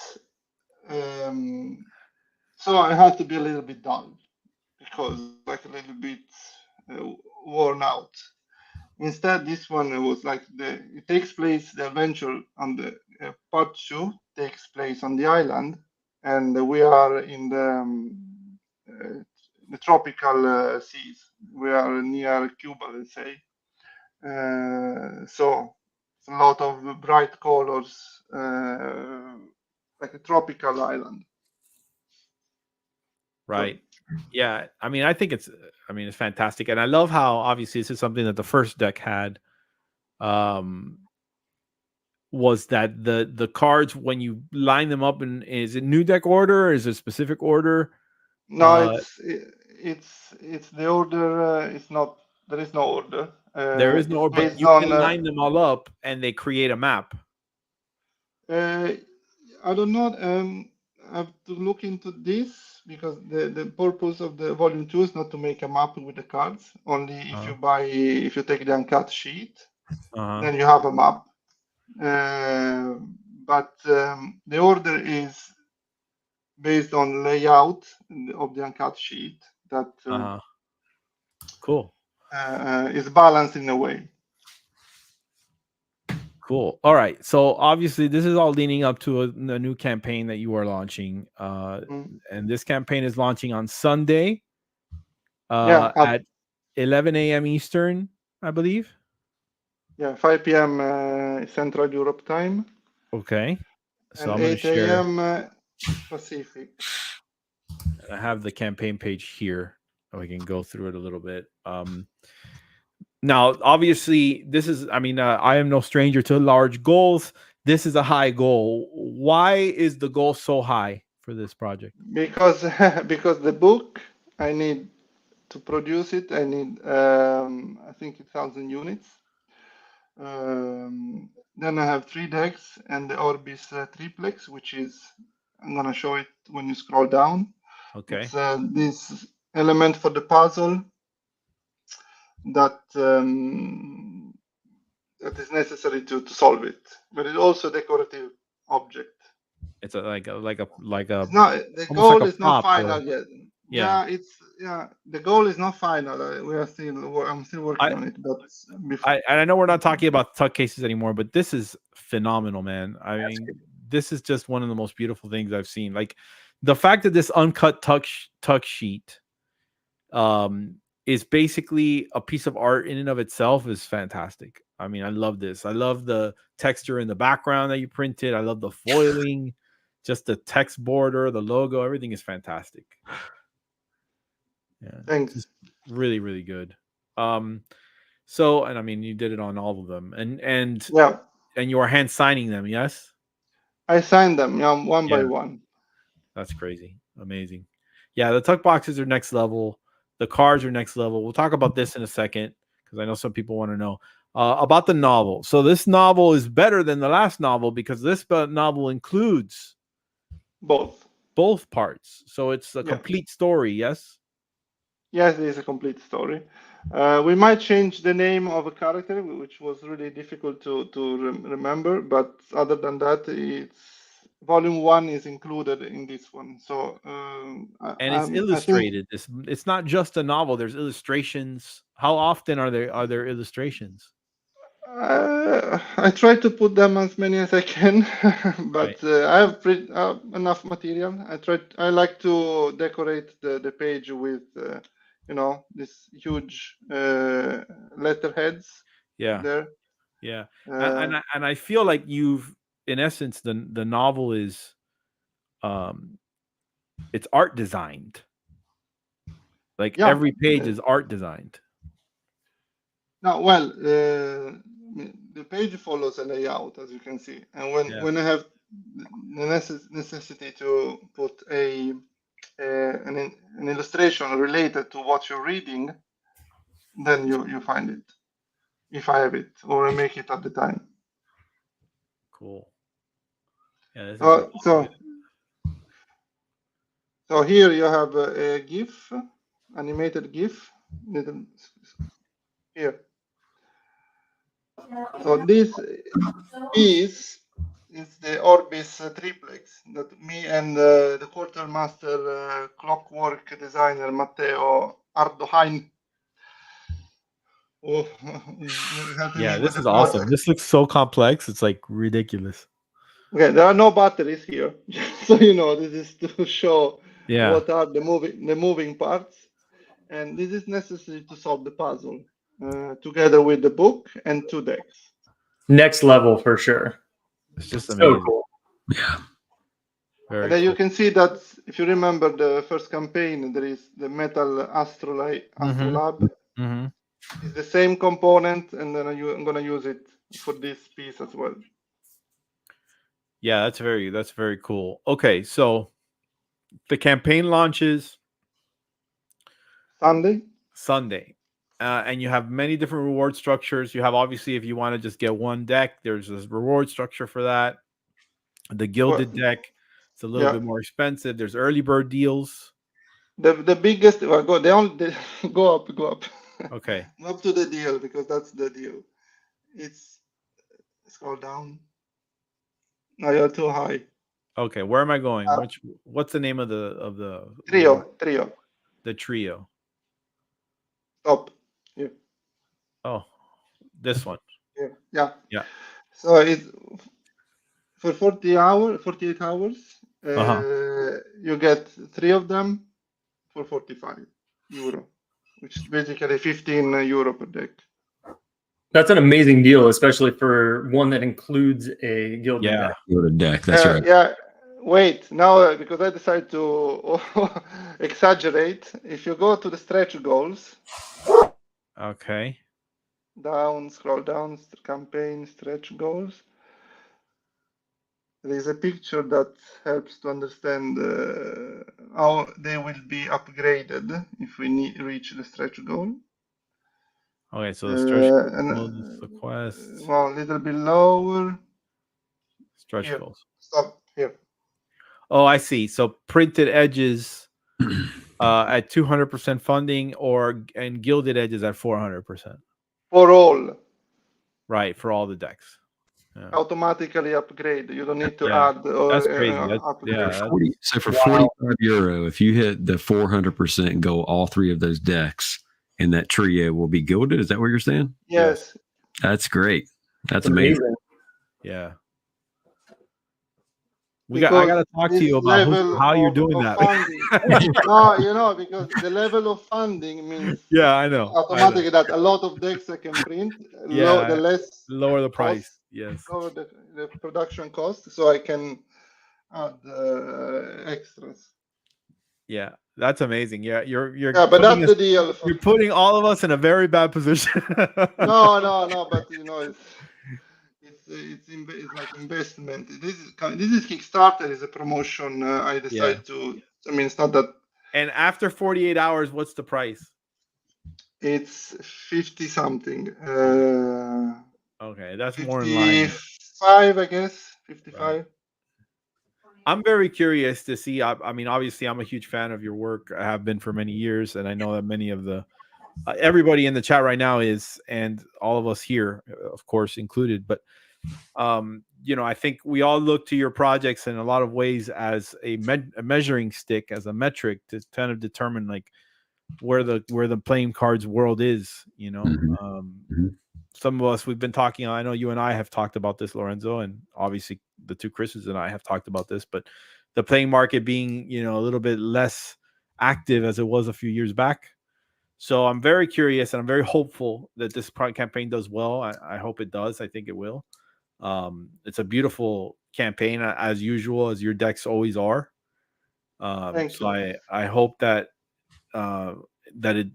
so I had to be a little bit dull because like a little bit worn out. Instead, this one was like the adventure on the part 2 takes place on the island, and we are in the tropical seas. We are near Cuba, let's say. So it's a lot of bright colors, like a tropical island. Right. Yeah. I mean, it's fantastic. And I love how obviously this is something that the first deck had. Was that the cards, when you line them up, and is it new deck order, or is it specific order? No, it's the order. It's not. There is no order. There is no order, but you can line them all up, and they create a map. I don't know. I have to look into this because the purpose of the volume 2 is not to make a map with the cards. Only if you take the uncut sheet, then you have a map. But the order is based on layout of the uncut sheet that cool is balanced in a way. Cool. All right. So obviously this is all leading up to a new campaign that you are launching. And this campaign is launching on Sunday at 11 a.m. Eastern, I believe. Yeah, 5 p.m. Central Europe time. Okay. So and I'm 8 a.m. Pacific. I have the campaign page here. We can go through it a little bit. Now, obviously, this is, I am no stranger to large goals. This is a high goal. Why is the goal so high for this project? Because the book, I need to produce it. I need, I think, 1,000 units. Then I have 3 decks and the Orbis triplex, which is, I'm going to show it when you scroll down. Okay. It's this element for the puzzle that that is necessary to solve it, but it's also a decorative object. It's like a. It's not, the goal is not final yet. Yeah, the goal is not final. I'm still working on it. But I know we're not talking about tuck cases anymore, but this is phenomenal, man. I mean, this is just one of the most beautiful things I've seen. Like the fact that this uncut tuck sheet is basically a piece of art in and of itself is fantastic. I mean, I love this. I love the texture in the background that you printed. I love the foiling, just the text border, the logo, everything is fantastic. Yeah, thanks. Really, really good. So, and I mean, you did it on all of them, and you are hand signing them, yes? I signed them, one by one. That's crazy, amazing. Yeah, the tuck boxes are next level. The cards are next level. We'll talk about this in a second because I know some people want to know. about the novel. So this novel is better than the last novel because this novel includes both parts. So it's a complete story. Yes. Yes, it is a complete story. We might change the name of a character, which was really difficult to remember. But other than that, it's volume 1 is included in this one. So and it's illustrated. It's not just a novel. There's illustrations. How often are there illustrations? I try to put them as many as I can, but I have enough material. I like to decorate the page with these huge letterheads. Yeah. There. Yeah. And I feel like you've, in essence, the novel is it's art designed. Like every page is art designed. Now, well, the page follows a layout, as you can see, and when I have the necessity to put an illustration related to what you're reading, then you find it, if I have it, or I make it at the time. Cool. Yeah. So here you have a GIF, animated GIF. Here. So this piece is the Orbis triplex that me and the quartermaster clockwork designer Matteo Ardohain. Yeah, this is awesome. This looks so complex. It's like ridiculous. Okay, there are no batteries here, so this is to show what are the moving parts, and this is necessary to solve the puzzle together with the book and 2 decks. Next level for sure. It's just amazing. So cool. Yeah. And then you can see that if you remember the first campaign, there is the metal astrolab. Mm-hmm. It's the same component, and then I'm gonna use it for this piece as well. Yeah, that's very cool. Okay, so the campaign launches Sunday. And you have many different reward structures. You have, obviously, if you want to just get one deck, there's this reward structure for that. The gilded deck, it's a little bit more expensive. There's early bird deals. The biggest, go up. Okay. Up to the deal, because that's the deal. Scroll down. No, you're too high. Okay, where am I going? What's the name of the trio? The trio. Stop. Here. Oh, this one. Yeah. So it's for 48 hours. You get 3 of them for €45, which is basically €15 per deck. That's an amazing deal, especially for one that includes a gilded deck. Gilded deck, that's right. Yeah. Wait, now because I decided to exaggerate. If you go to the stretch goals. Okay. Scroll down, campaign stretch goals. There is a picture that helps to understand how they will be upgraded if we reach the stretch goal. Okay, so the stretch goals, the quests. Well, a little bit lower. Stretch goals. Stop here. Oh, I see. So printed edges at 200% funding, and gilded edges at 400%. For all. Right, for all the decks. Yeah. Automatically upgrade. You don't need to add. That's crazy. So for €45, if you hit the 400% and go all 3 of those decks, and that trio will be gilded. Is that what you're saying? Yes. That's great. That's amazing. Yeah. I got to talk to you about how you're doing that. No, because the level of funding means I know automatically that a lot of decks I can print. Lower the price. Yes. Lower the production cost, so I can add extras. Yeah, that's amazing. Yeah, you're. But that's the deal. You're putting all of us in a very bad position. No, but it's like investment. This is Kickstarter is a promotion. I decided to. I mean, it's not that. And after 48 hours, what's the price? It's 50 something. Okay, that's more in line. 55, I guess. 55. Right. I'm very curious to see. I mean, obviously, I'm a huge fan of your work. I have been for many years, and I know that many of the everybody in the chat right now is, and all of us here, of course, included. But I think we all look to your projects in a lot of ways as a measuring stick, as a metric to kind of determine like where the playing cards world is. Some of us, we've been talking, I know you and I have talked about this, Lorenzo, and obviously the two Chris's and I have talked about this, but the playing market being, a little bit less active as it was a few years back. So I'm very curious and I'm very hopeful that this campaign does well. I hope it does. I think it will. It's a beautiful campaign as usual, as your decks always are. Thank so you. I hope that it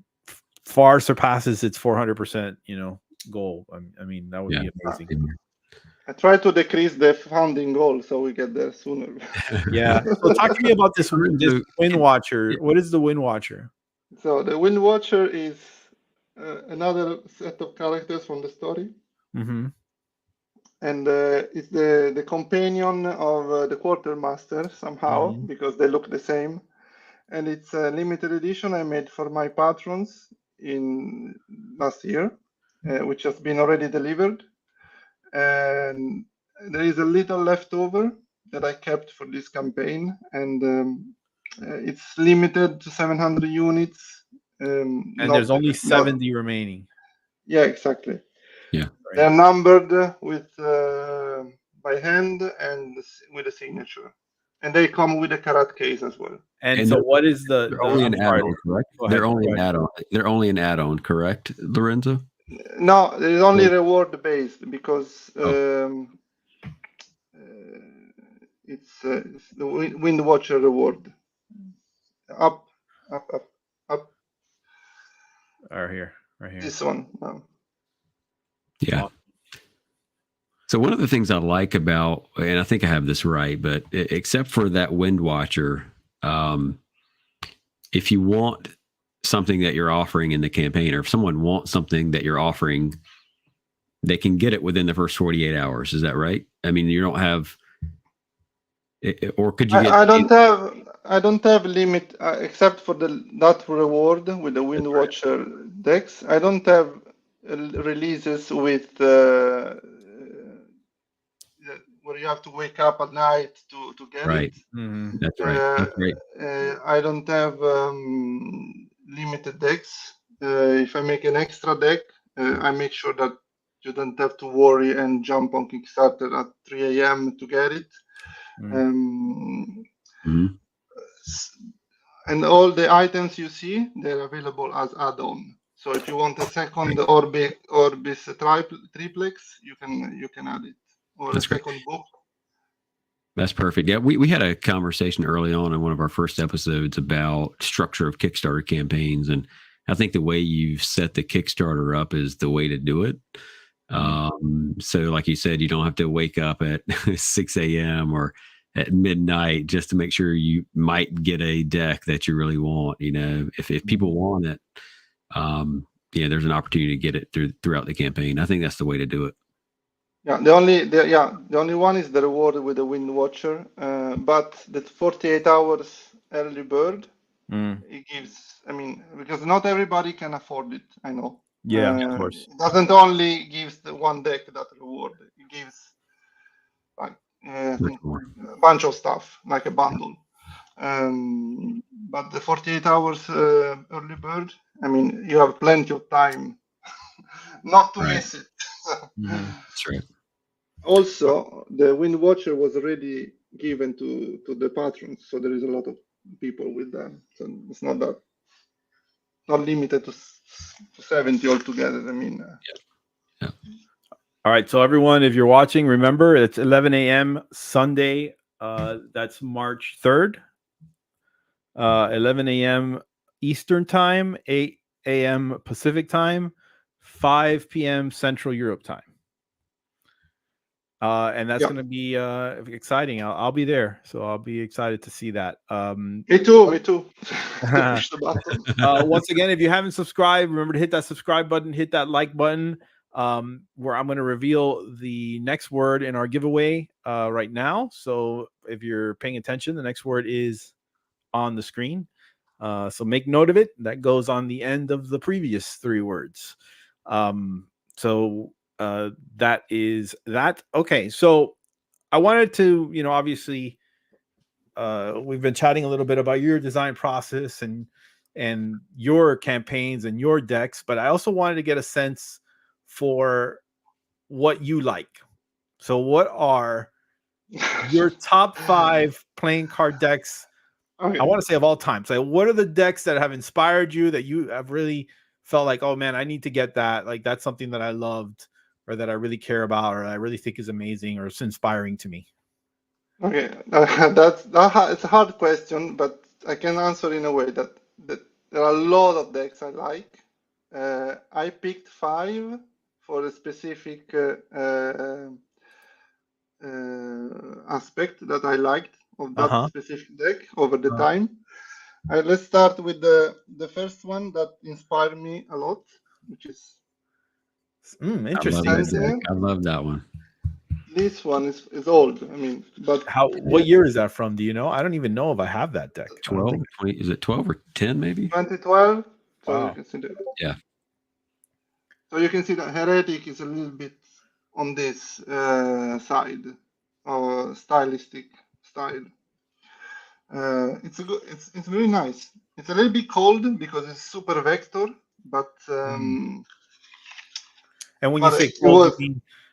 far surpasses its 400%, goal. I mean, that would be amazing. I try to decrease the founding goal so we get there sooner. Yeah. So talk to me about this Wind Watcher. What is the Wind Watcher? So the Wind Watcher is another set of characters from the story. Mm-hmm. And it's the companion of the Quartermaster somehow, because they look the same. And it's a limited edition I made for my patrons in last year, which has been already delivered. And there is a little leftover that I kept for this campaign, and it's limited to 700 units. And there's only 70 remaining. Yeah, exactly. Yeah, they're numbered with by hand and with a signature, and they come with a karat case as well. And so, what is they're only an add-on, correct? They're only an add-on. They're only an add-on, correct, Lorenzo? No, there is only reward based because it's the Wind Watcher reward. Up. Right here. This one. Yeah. So one of the things I like about, and I think I have this right, but except for that Wind Watcher, if you want something that you're offering in the campaign, or if someone wants something that you're offering, they can get it within the first 48 hours. Is that right? I mean, you don't have, or could you get? I don't have limit except for that reward with the Wind Watcher decks. I don't have releases with where you have to wake up at night to get it. Mm-hmm. That's right. That's right. I don't have limited decks. If I make an extra deck, I make sure that you don't have to worry and jump on Kickstarter at 3 a.m. to get it. And all the items you see, they're available as add-on. So if you want a second Orbis triplex, you can add it, or That's a second book. That's perfect. Yeah, we had a conversation early on in one of our first episodes about structure of Kickstarter campaigns, and I think the way you've set the Kickstarter up is the way to do it. So like you said, you don't have to wake up at 6 a.m. or at midnight just to make sure you might get a deck that you really want. If people want it, there's an opportunity to get it throughout the campaign. I think that's the way to do it. Yeah, the only one is the reward with the Wind Watcher, but the 48 hours early bird, it gives. I mean, because not everybody can afford it. I know. Yeah, of course. It doesn't only gives the one deck that reward. It gives like a bunch of stuff, like a bundle. But the 48 hours early bird, I mean, you have plenty of time not to miss it. That's right. Also, the Wind Watcher was already given to the patrons, so there is a lot of people with them. So it's not limited to 70 altogether. I mean, yeah. All right, so everyone, if you're watching, remember it's 11 a.m. Sunday. That's March 3rd. 11 a.m. Eastern Time, 8 a.m. Pacific Time, 5 p.m. Central Europe Time. And that's going to be exciting. I'll be there, so I'll be excited to see that. Me too. Push the button. Once again, if you haven't subscribed, remember to hit that subscribe button, hit that like button, where I'm going to reveal the next word in our giveaway right now. So if you're paying attention, the next word is on the screen. So make note of it. That goes on the end of the previous 3 words. That is that. Okay, so I wanted to, obviously, we've been chatting a little bit about your design process and your campaigns and your decks, but I also wanted to get a sense for what you like. So what are your top 5 playing card decks? Okay. I want to say of all time. So what are the decks that have inspired you, that you have really felt like, oh man, I need to get that. Like that's something that I loved, or that I really care about, or I really think is amazing, or it's inspiring to me. Okay, it's a hard question, but I can answer in a way that there are a lot of decks I like. I picked 5 for a specific aspect that I liked of that specific deck over the time. Let's start with the first one that inspired me a lot, which is interesting. I love that one. This one is old. I mean, but what year is that from? Do you know? I don't even know if I have that deck. 12? Is it 12 or 10 maybe? 2012. So wow. You can see that. Yeah. So you can see that Heretic is a little bit on this side, or stylistic style. It's really nice. It's a little bit cold because it's super vector, but and when you say cold,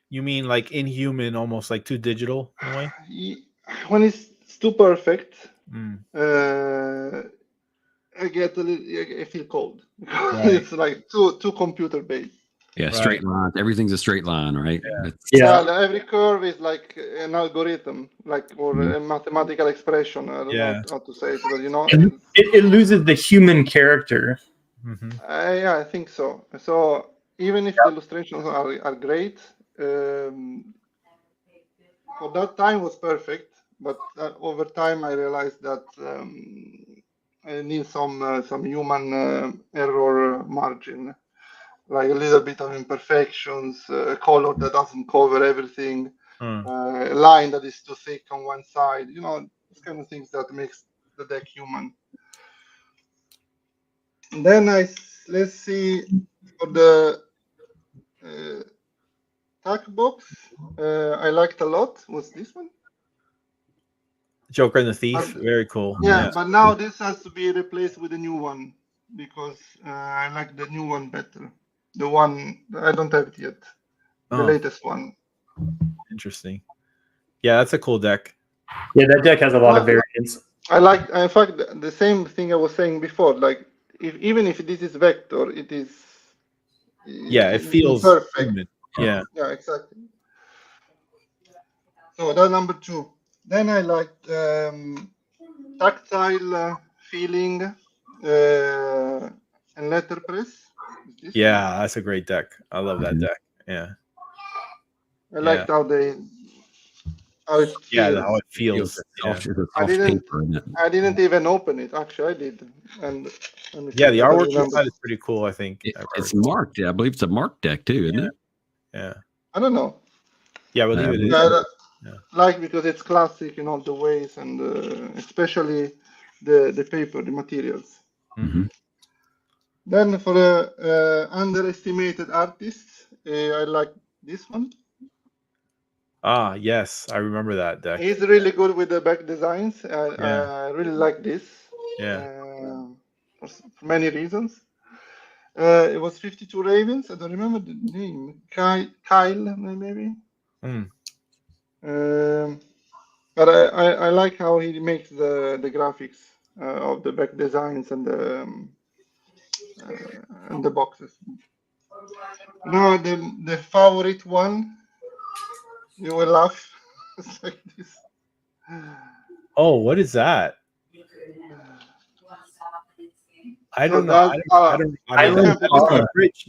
you mean like inhuman, almost like too digital in a way? When it's too perfect, I feel cold. Right. It's like too computer based. Yeah, straight line. Everything's a straight line, right? Yeah. Every curve is like an algorithm, or a mathematical expression. I don't know how to say it, but it loses the human character. Yeah, I think so. So even if the illustrations are great, for that time was perfect. But over time, I realized that I need some human error margin. Like a little bit of imperfections, a color that doesn't cover everything, a line that is too thick on one side, these kind of things that makes the deck human. And then let's see, for the tack box, I liked a lot, was this one? Joker and the Thief, very cool. Yeah, but now this has to be replaced with a new one, because I like the new one better. The one, I don't have it yet. The latest one. Interesting. Yeah, that's a cool deck. Yeah, that deck has a lot of variants. I like, in fact, the same thing I was saying before. Like, even if this is vector, it is. Yeah, it feels perfect. human. Yeah. Yeah, exactly. So that's number 2. Then I liked tactile feeling and letterpress. Yeah, that's a great deck. I love that deck. Yeah. I liked how it feels. Yeah, how it feels. I didn't even open it. Actually, I did. And the artwork inside is pretty cool, I think. It's marked. Yeah, I believe it's a marked deck too, isn't it? Yeah. I don't know. Yeah, I believe it is. Like, because it's classic in all the ways, and especially the paper, the materials. Then for the underestimated artists, I like this one. Ah, yes, I remember that deck. He's really good with the back designs. I really like this. Yeah. For many reasons. It was 52 Ravens. I don't remember the name. Kyle, maybe. But I like how he makes the graphics of the back designs and the boxes. Now the favorite one, you will laugh. It's like this. Oh, what is that? I don't know. I don't know.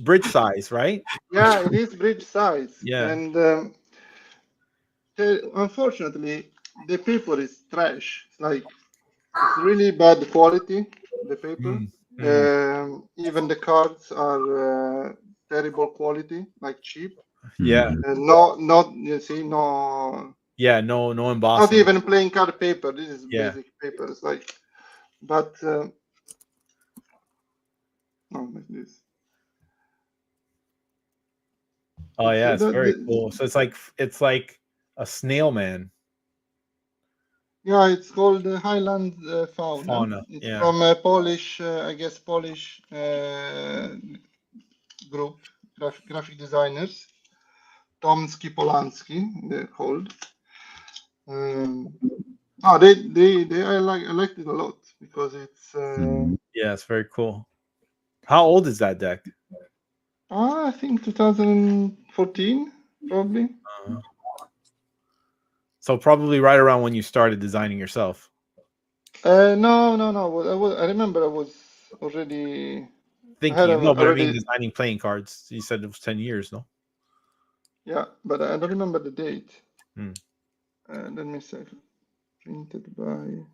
Bridge size, right? Yeah, it is bridge size. Yeah. And unfortunately, the paper is trash. It's really bad quality, the paper. Even the cards are terrible quality, like cheap. Yeah. Not you see, no. Yeah, no Not embossing. even playing card paper. This is Yeah. basic paper. It's like, but no, like this. Oh yeah, So it's very cool. So it's like a snail man. yeah, it's called Highland Fauna. Fauna. It's Yeah. from a Polish, I guess, Polish group, graphic designers. Tomski Polanski, they're called. I liked it a lot because it's. Yeah, it's very cool. How old is that deck? I think 2014, probably. So probably right around when you started designing yourself. No. I remember I was already Thinking. No, but I mean designing playing cards. You said it was 10 years, no? Yeah, but I don't remember the date. Hmm. Let me see. Printed by.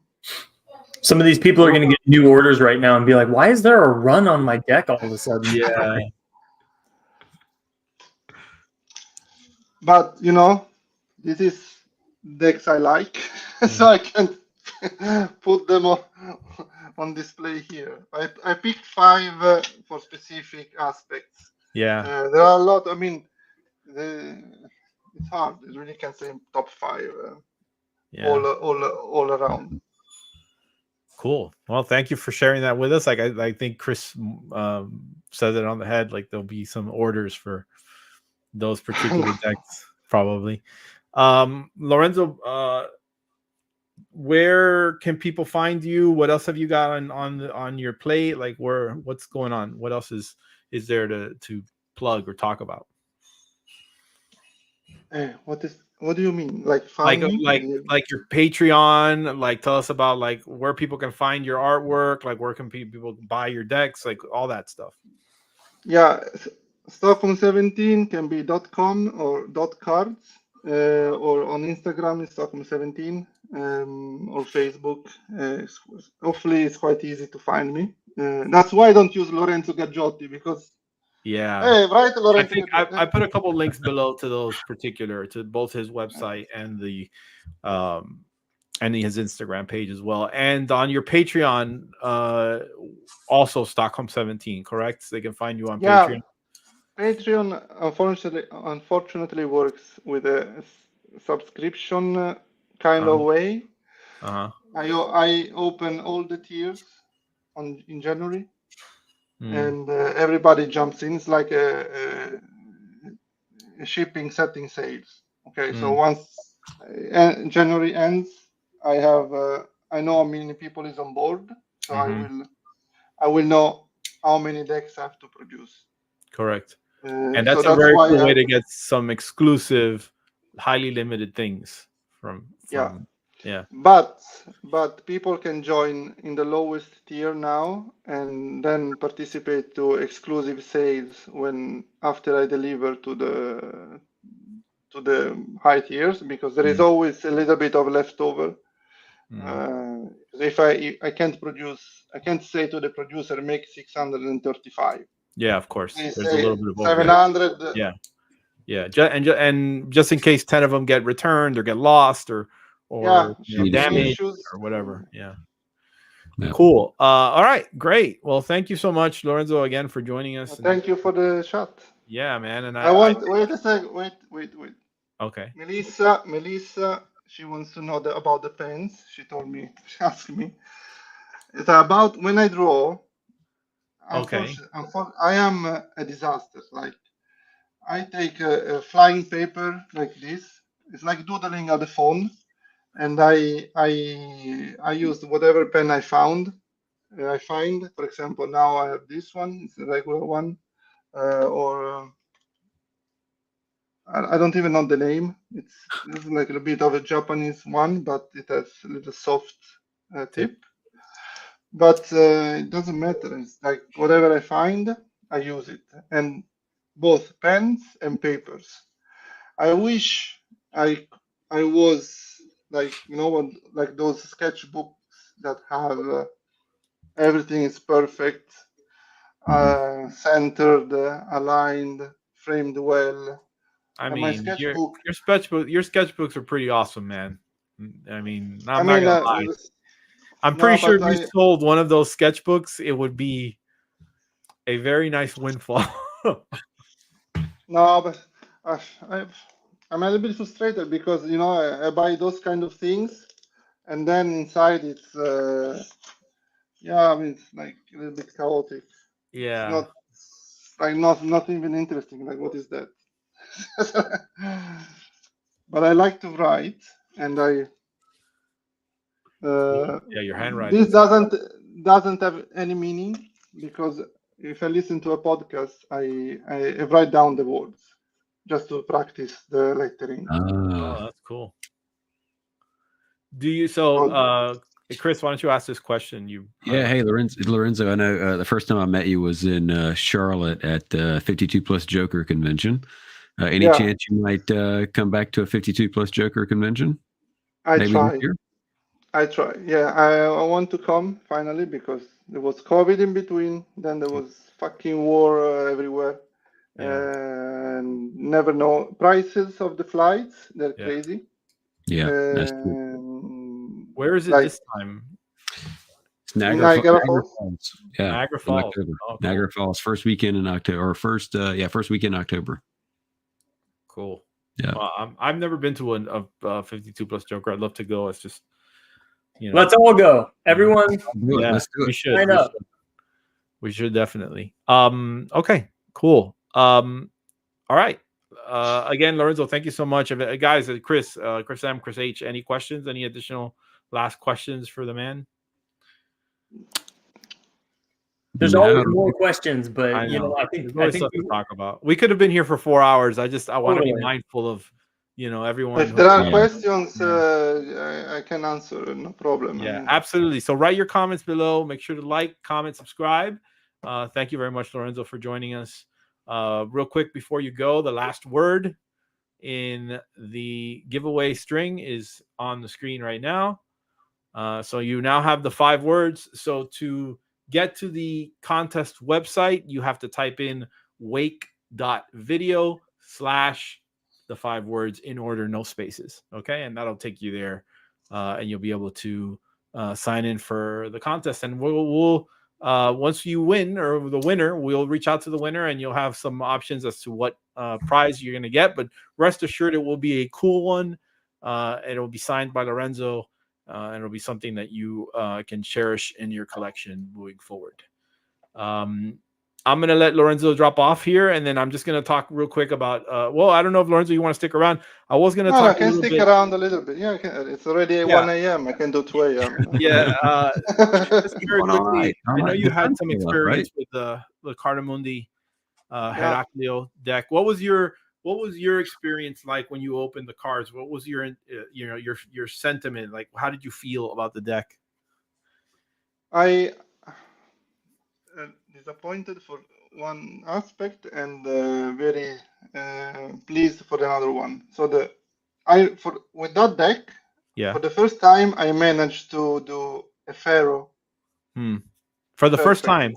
Some of these people are going to get new orders right now and be like, "Why is there a run on my deck all of a sudden?" Yeah. But you know, this is decks I like, so I can put them on display here. I picked 5 for specific aspects. Yeah. There are a lot. I mean, it's hard. You really can't say top 5 all around. Cool. Well, thank you for sharing that with us. Like I think Chris said it on the head. Like there'll be some orders for those particular decks probably. Lorenzo, where can people find you? What else have you got on your plate? Like what's going on? What else is there to plug or talk about? What do you mean? Like like your Patreon? Like tell us about like where people can find your artwork. Like where can people buy your decks? Like all that stuff. Yeah, Stockholm17 can be .com or .cards, or on Instagram is Stockholm17, or Facebook. Hopefully, it's quite easy to find me. That's why I don't use Lorenzo Gaggiotti, because yeah, hey, right, Lorenzo. I think I put a couple links below to those particular, to both his website and the and his Instagram page as well. And on your Patreon, also Stockholm17, correct? So they can find you on Patreon. Patreon unfortunately works with a subscription kind of way. I open all the tiers in January, and everybody jumps in. It's like a shipping setting sales. Okay, so once January ends, I know how many people is on board, so I will know how many decks I have to produce. Correct. And that's a very cool way to get some exclusive, highly limited things from yeah. But people can join in the lowest tier now and then participate to exclusive sales after I deliver to the high tiers, because there is always a little bit of leftover. If I can't say to the producer make 635. Yeah, of course. There's a little bit of 700. Yeah. And just in case 10 of them get returned or get lost or damaged or whatever. Yeah. Cool. All right, great. Well, thank you so much, Lorenzo, again for joining us. Thank you for the chat. Yeah, man. And wait a second. Wait. Okay. Melissa, she wants to know about the pens. She asked me. It's about when I draw. Okay. I am a disaster. Like, I take a flying paper like this. It's like doodling on the phone, and I used whatever pen I find. For example, now I have this one. It's a regular one, or I don't even know the name. It's like a bit of a Japanese one, but it has a little soft tip. But it doesn't matter. It's like whatever I find, I use it. And both pens and papers. I wish I I was like, like those sketchbooks that have everything is perfect, centered, aligned, framed well. I And my mean, sketchbook. your sketchbooks are pretty awesome, man. I mean, I I'm not mean, gonna lie. I'm no, pretty sure but if you sold one of those sketchbooks, it would be a very nice windfall. No, but I'm a little bit frustrated because I buy those kind of things, and then inside it's I mean it's like a little bit chaotic. Yeah. It's not even interesting. Like, what is that? But I like to write, and Yeah, your handwriting. this doesn't have any meaning, because if I listen to a podcast, I write down the words just to practice the lettering. Oh, that's cool. Do you Chris, why don't you ask this question? Hey, Lorenzo, I know the first time I met you was in Charlotte at the 52 Plus Joker convention. Any chance you might come back to a 52 Plus Joker convention? I Maybe try. this year? I try. Yeah, I want to come finally, because there was COVID in between. Then there was fucking war everywhere. And never know prices of the flights. They're crazy. Yeah, that's true. Where is it this time? It's Niagara Falls. Yeah, Niagara Falls. October. Oh, cool. Niagara Falls, first weekend in October, or first weekend in October. Cool. Yeah. Well, I've never been to a 52 Plus Joker. I'd love to go. It's just, let's all go. Everyone. Yeah, let's do it. We should. We should definitely. Okay. Cool. All right. Again, Lorenzo, thank you so much. Guys, Chris M, Chris H, any questions? Any additional last questions for the man? There's always more questions, but I think stuff to talk about. We could have been here for 4 hours. I want to be mindful of everyone. If there are questions, I can answer, no problem. Yeah, absolutely. So write your comments below. Make sure to like, comment, subscribe. Thank you very much, Lorenzo, for joining us. Real quick before you go, the last word in the giveaway string is on the screen right now. So you now have the 5 words. So to get to the contest website, you have to type in wake.video/ the 5 words in order, no spaces. Okay. And that'll take you there. And you'll be able to sign in for the contest. And we'll once you win, or the winner, we'll reach out to the winner, and you'll have some options as to what prize you're going to get. But rest assured, it will be a cool one. It'll be signed by Lorenzo. And it'll be something that you can cherish in your collection moving forward. I'm going to let Lorenzo drop off here, and then I'm just going to talk real quick about, I don't know if Lorenzo, you want to stick around. I was going to talk I can stick around a little bit. Yeah, it's already 1 a.m. I can do 2 a.m. Yeah. Just very quickly, I know you had some experience with the Cartamundi Heraclio deck. What was your experience like when you opened the cards? What was your sentiment? Like, how did you feel about the deck? I disappointed for one aspect, and very pleased for another one. So with that deck, for the first time, I managed to do a Pharaoh. For the first time.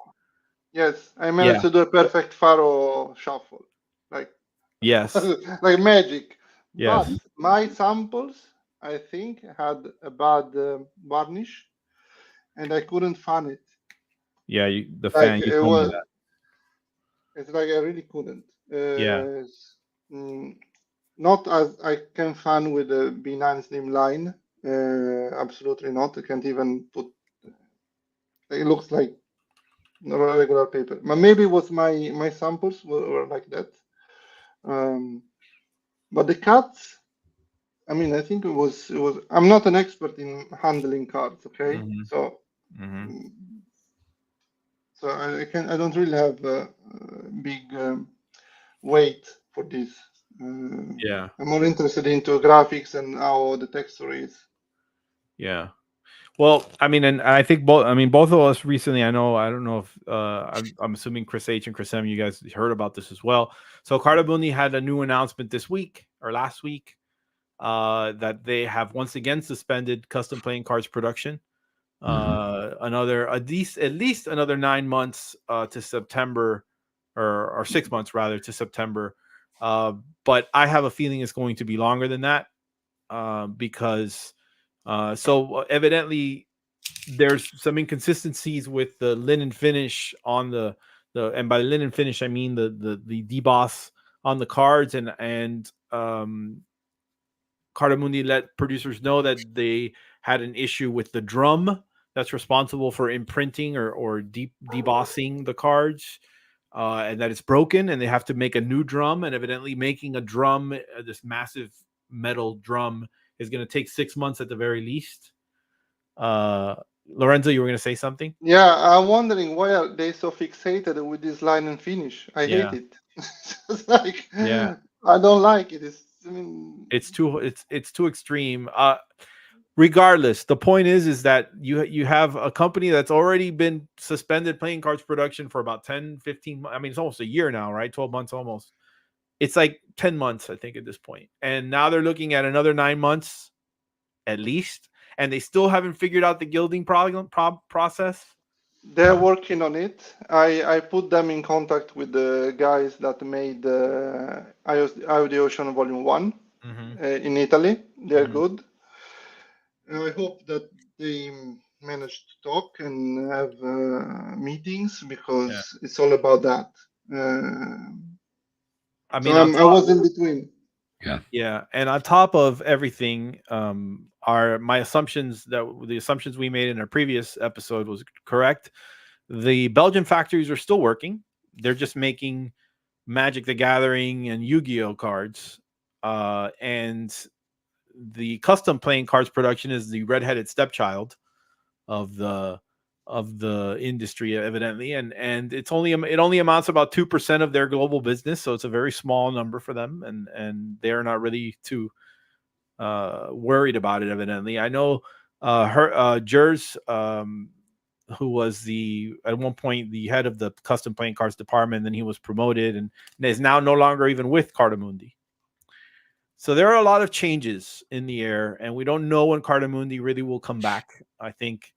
Yes, I managed to do a perfect Pharaoh shuffle. Yes. Like magic. Yes. But my samples, I think, had a bad varnish, and I couldn't fan it. Yeah, fan. You told me that. It's like I really couldn't. Not as I can fan with the B9 Slimline. Absolutely not. I can't even put. It looks like regular paper. But maybe it was my samples were like that. But the cuts, I mean, I think it was. I'm not an expert in handling cards, okay? Mm-hmm. So I don't really have a big weight for this. I'm more interested into graphics and how the texture is. Yeah. Well, I mean, and I think both of us recently, I don't know if I'm assuming Chris H and Chris M, you guys heard about this as well. So Cartamundi had a new announcement this week or last week. that they have once again suspended custom playing cards production. At least another 9 months to September, or 6 months rather to September. But I have a feeling it's going to be longer than that, because so evidently there's some inconsistencies with the linen finish on the and by linen finish I mean the deboss on the cards, and Cartamundi let producers know that they had an issue with the drum that's responsible for imprinting or debossing the cards, and that it's broken, and they have to make a new drum. And evidently, making a drum, this massive metal drum, is going to take 6 months at the very least. Lorenzo, you were going to say something? Yeah, I'm wondering why are they so fixated with this line and finish. I hate it. It's like, yeah, I don't like it. It's too extreme. Regardless, the point is that you have a company that's already been suspended playing cards production for about 10-15 months. I mean, it's almost a year now, right? 12 months almost. It's like 10 months, I think, at this point. And now they're looking at another 9 months at least, and they still haven't figured out the gilding process. They're working on it. I put them in contact with the guys that made Eye of the Ocean Volume 1 in Italy. They're good. I hope that they manage to talk and have meetings, because it's all about that. I mean, I was in between. Yeah, and on top of everything, the assumptions we made in our previous episode was correct. The Belgian factories are still working. They're just making Magic the Gathering and Yu-Gi-Oh cards, and the custom playing cards production is the redheaded stepchild of the industry, evidently, and it only amounts to about 2% of their global business, so it's a very small number for them, and they're not really too worried about it, evidently. I know Jers, who was at one point the head of the custom playing cards department, then he was promoted and is now no longer even with Cartamundi. So there are a lot of changes in the air, and we don't know when Cartamundi really will come back. I think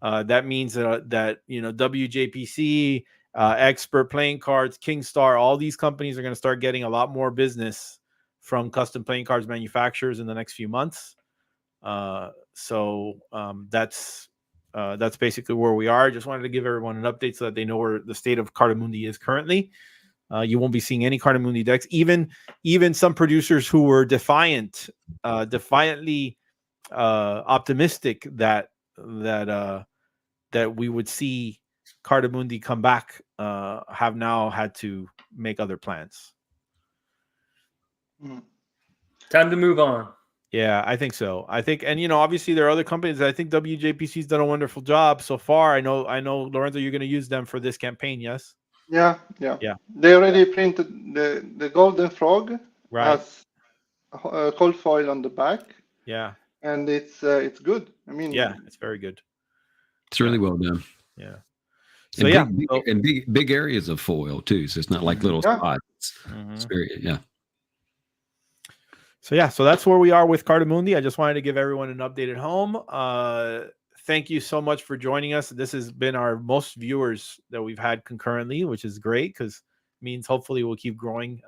that means that WJPC, Expert Playing Cards, Kingstar, all these companies are going to start getting a lot more business from custom playing cards manufacturers in the next few months. So that's basically where we are. Just wanted to give everyone an update so that they know where the state of Cartamundi is currently. You won't be seeing any Cartamundi decks. Even some producers who were defiantly optimistic that we would see Cartamundi come back have now had to make other plans. Time to move on. Yeah, I think so. And obviously there are other companies. I think WJPC's done a wonderful job so far. I know, Lorenzo, you're going to use them for this campaign, yes? Yeah. They already printed the Golden Frog, right, as cold foil on the back. Yeah, and it's good. I mean, yeah, it's very good. It's really well done. Yeah. So big areas of foil too. So it's not like little spots. It's very So that's where we are with Cartamundi. I just wanted to give everyone an update at home. Thank you so much for joining us. This has been our most viewers that we've had concurrently, which is great because it means hopefully we'll keep growing.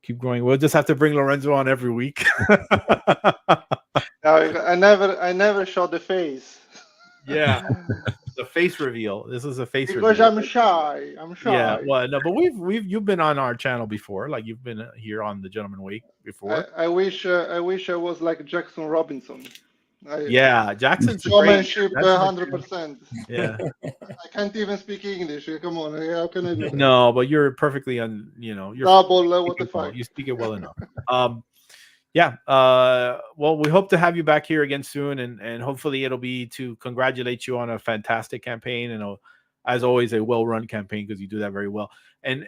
We'll just have to bring Lorenzo on every week. I never show the face. Yeah. The face reveal. This is a face reveal. Because I'm shy. Yeah, well, no, but you've been on our channel before. Like you've been here on the Gentleman Week before. I wish I was like Jackson Robinson. Jackson's showmanship 100%. Yeah. I can't even speak English. Come on, how can I do that? No, but you're perfectly you're double. What the fuck? You speak it well enough. Well, we hope to have you back here again soon, and hopefully it'll be to congratulate you on a fantastic campaign and as always a well-run campaign, because you do that very well. And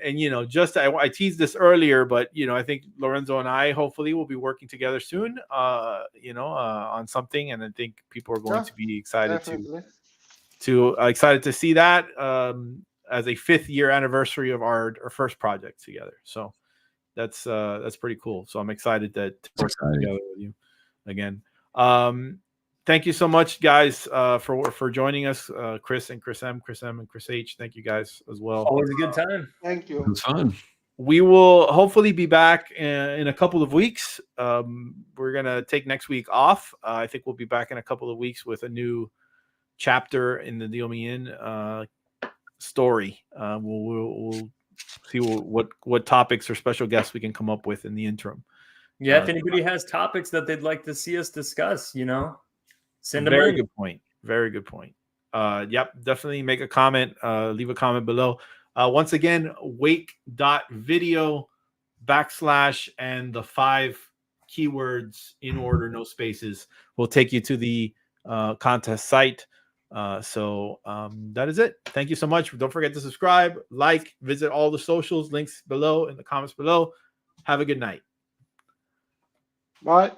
just I teased this earlier, but I think Lorenzo and I hopefully will be working together soon on something, and I think people are going to be excited excited to see that as a 5th year anniversary of our first project together. So that's pretty cool. So I'm excited to work together with you again. Thank you so much, guys, for joining us, Chris and Chris M, and Chris H. Thank you guys as well. Always a good time. Thank you. It was fun. We will hopefully be back in a couple of weeks. We're gonna take next week off. I think we'll be back in a couple of weeks with a new chapter in the Deal Me In story. We'll see what topics or special guests we can come up with in the interim. Yeah, if anybody has topics that they'd like to see us discuss, send them Very in. good point. Very good point. Yep, definitely make a comment. Leave a comment below. Once again, wake.video / and the 5 keywords in order, no spaces, will take you to the contest site. So that is it. Thank you so much. Don't forget to subscribe, like, visit all the socials, links below in the comments below. Have a good night. Bye.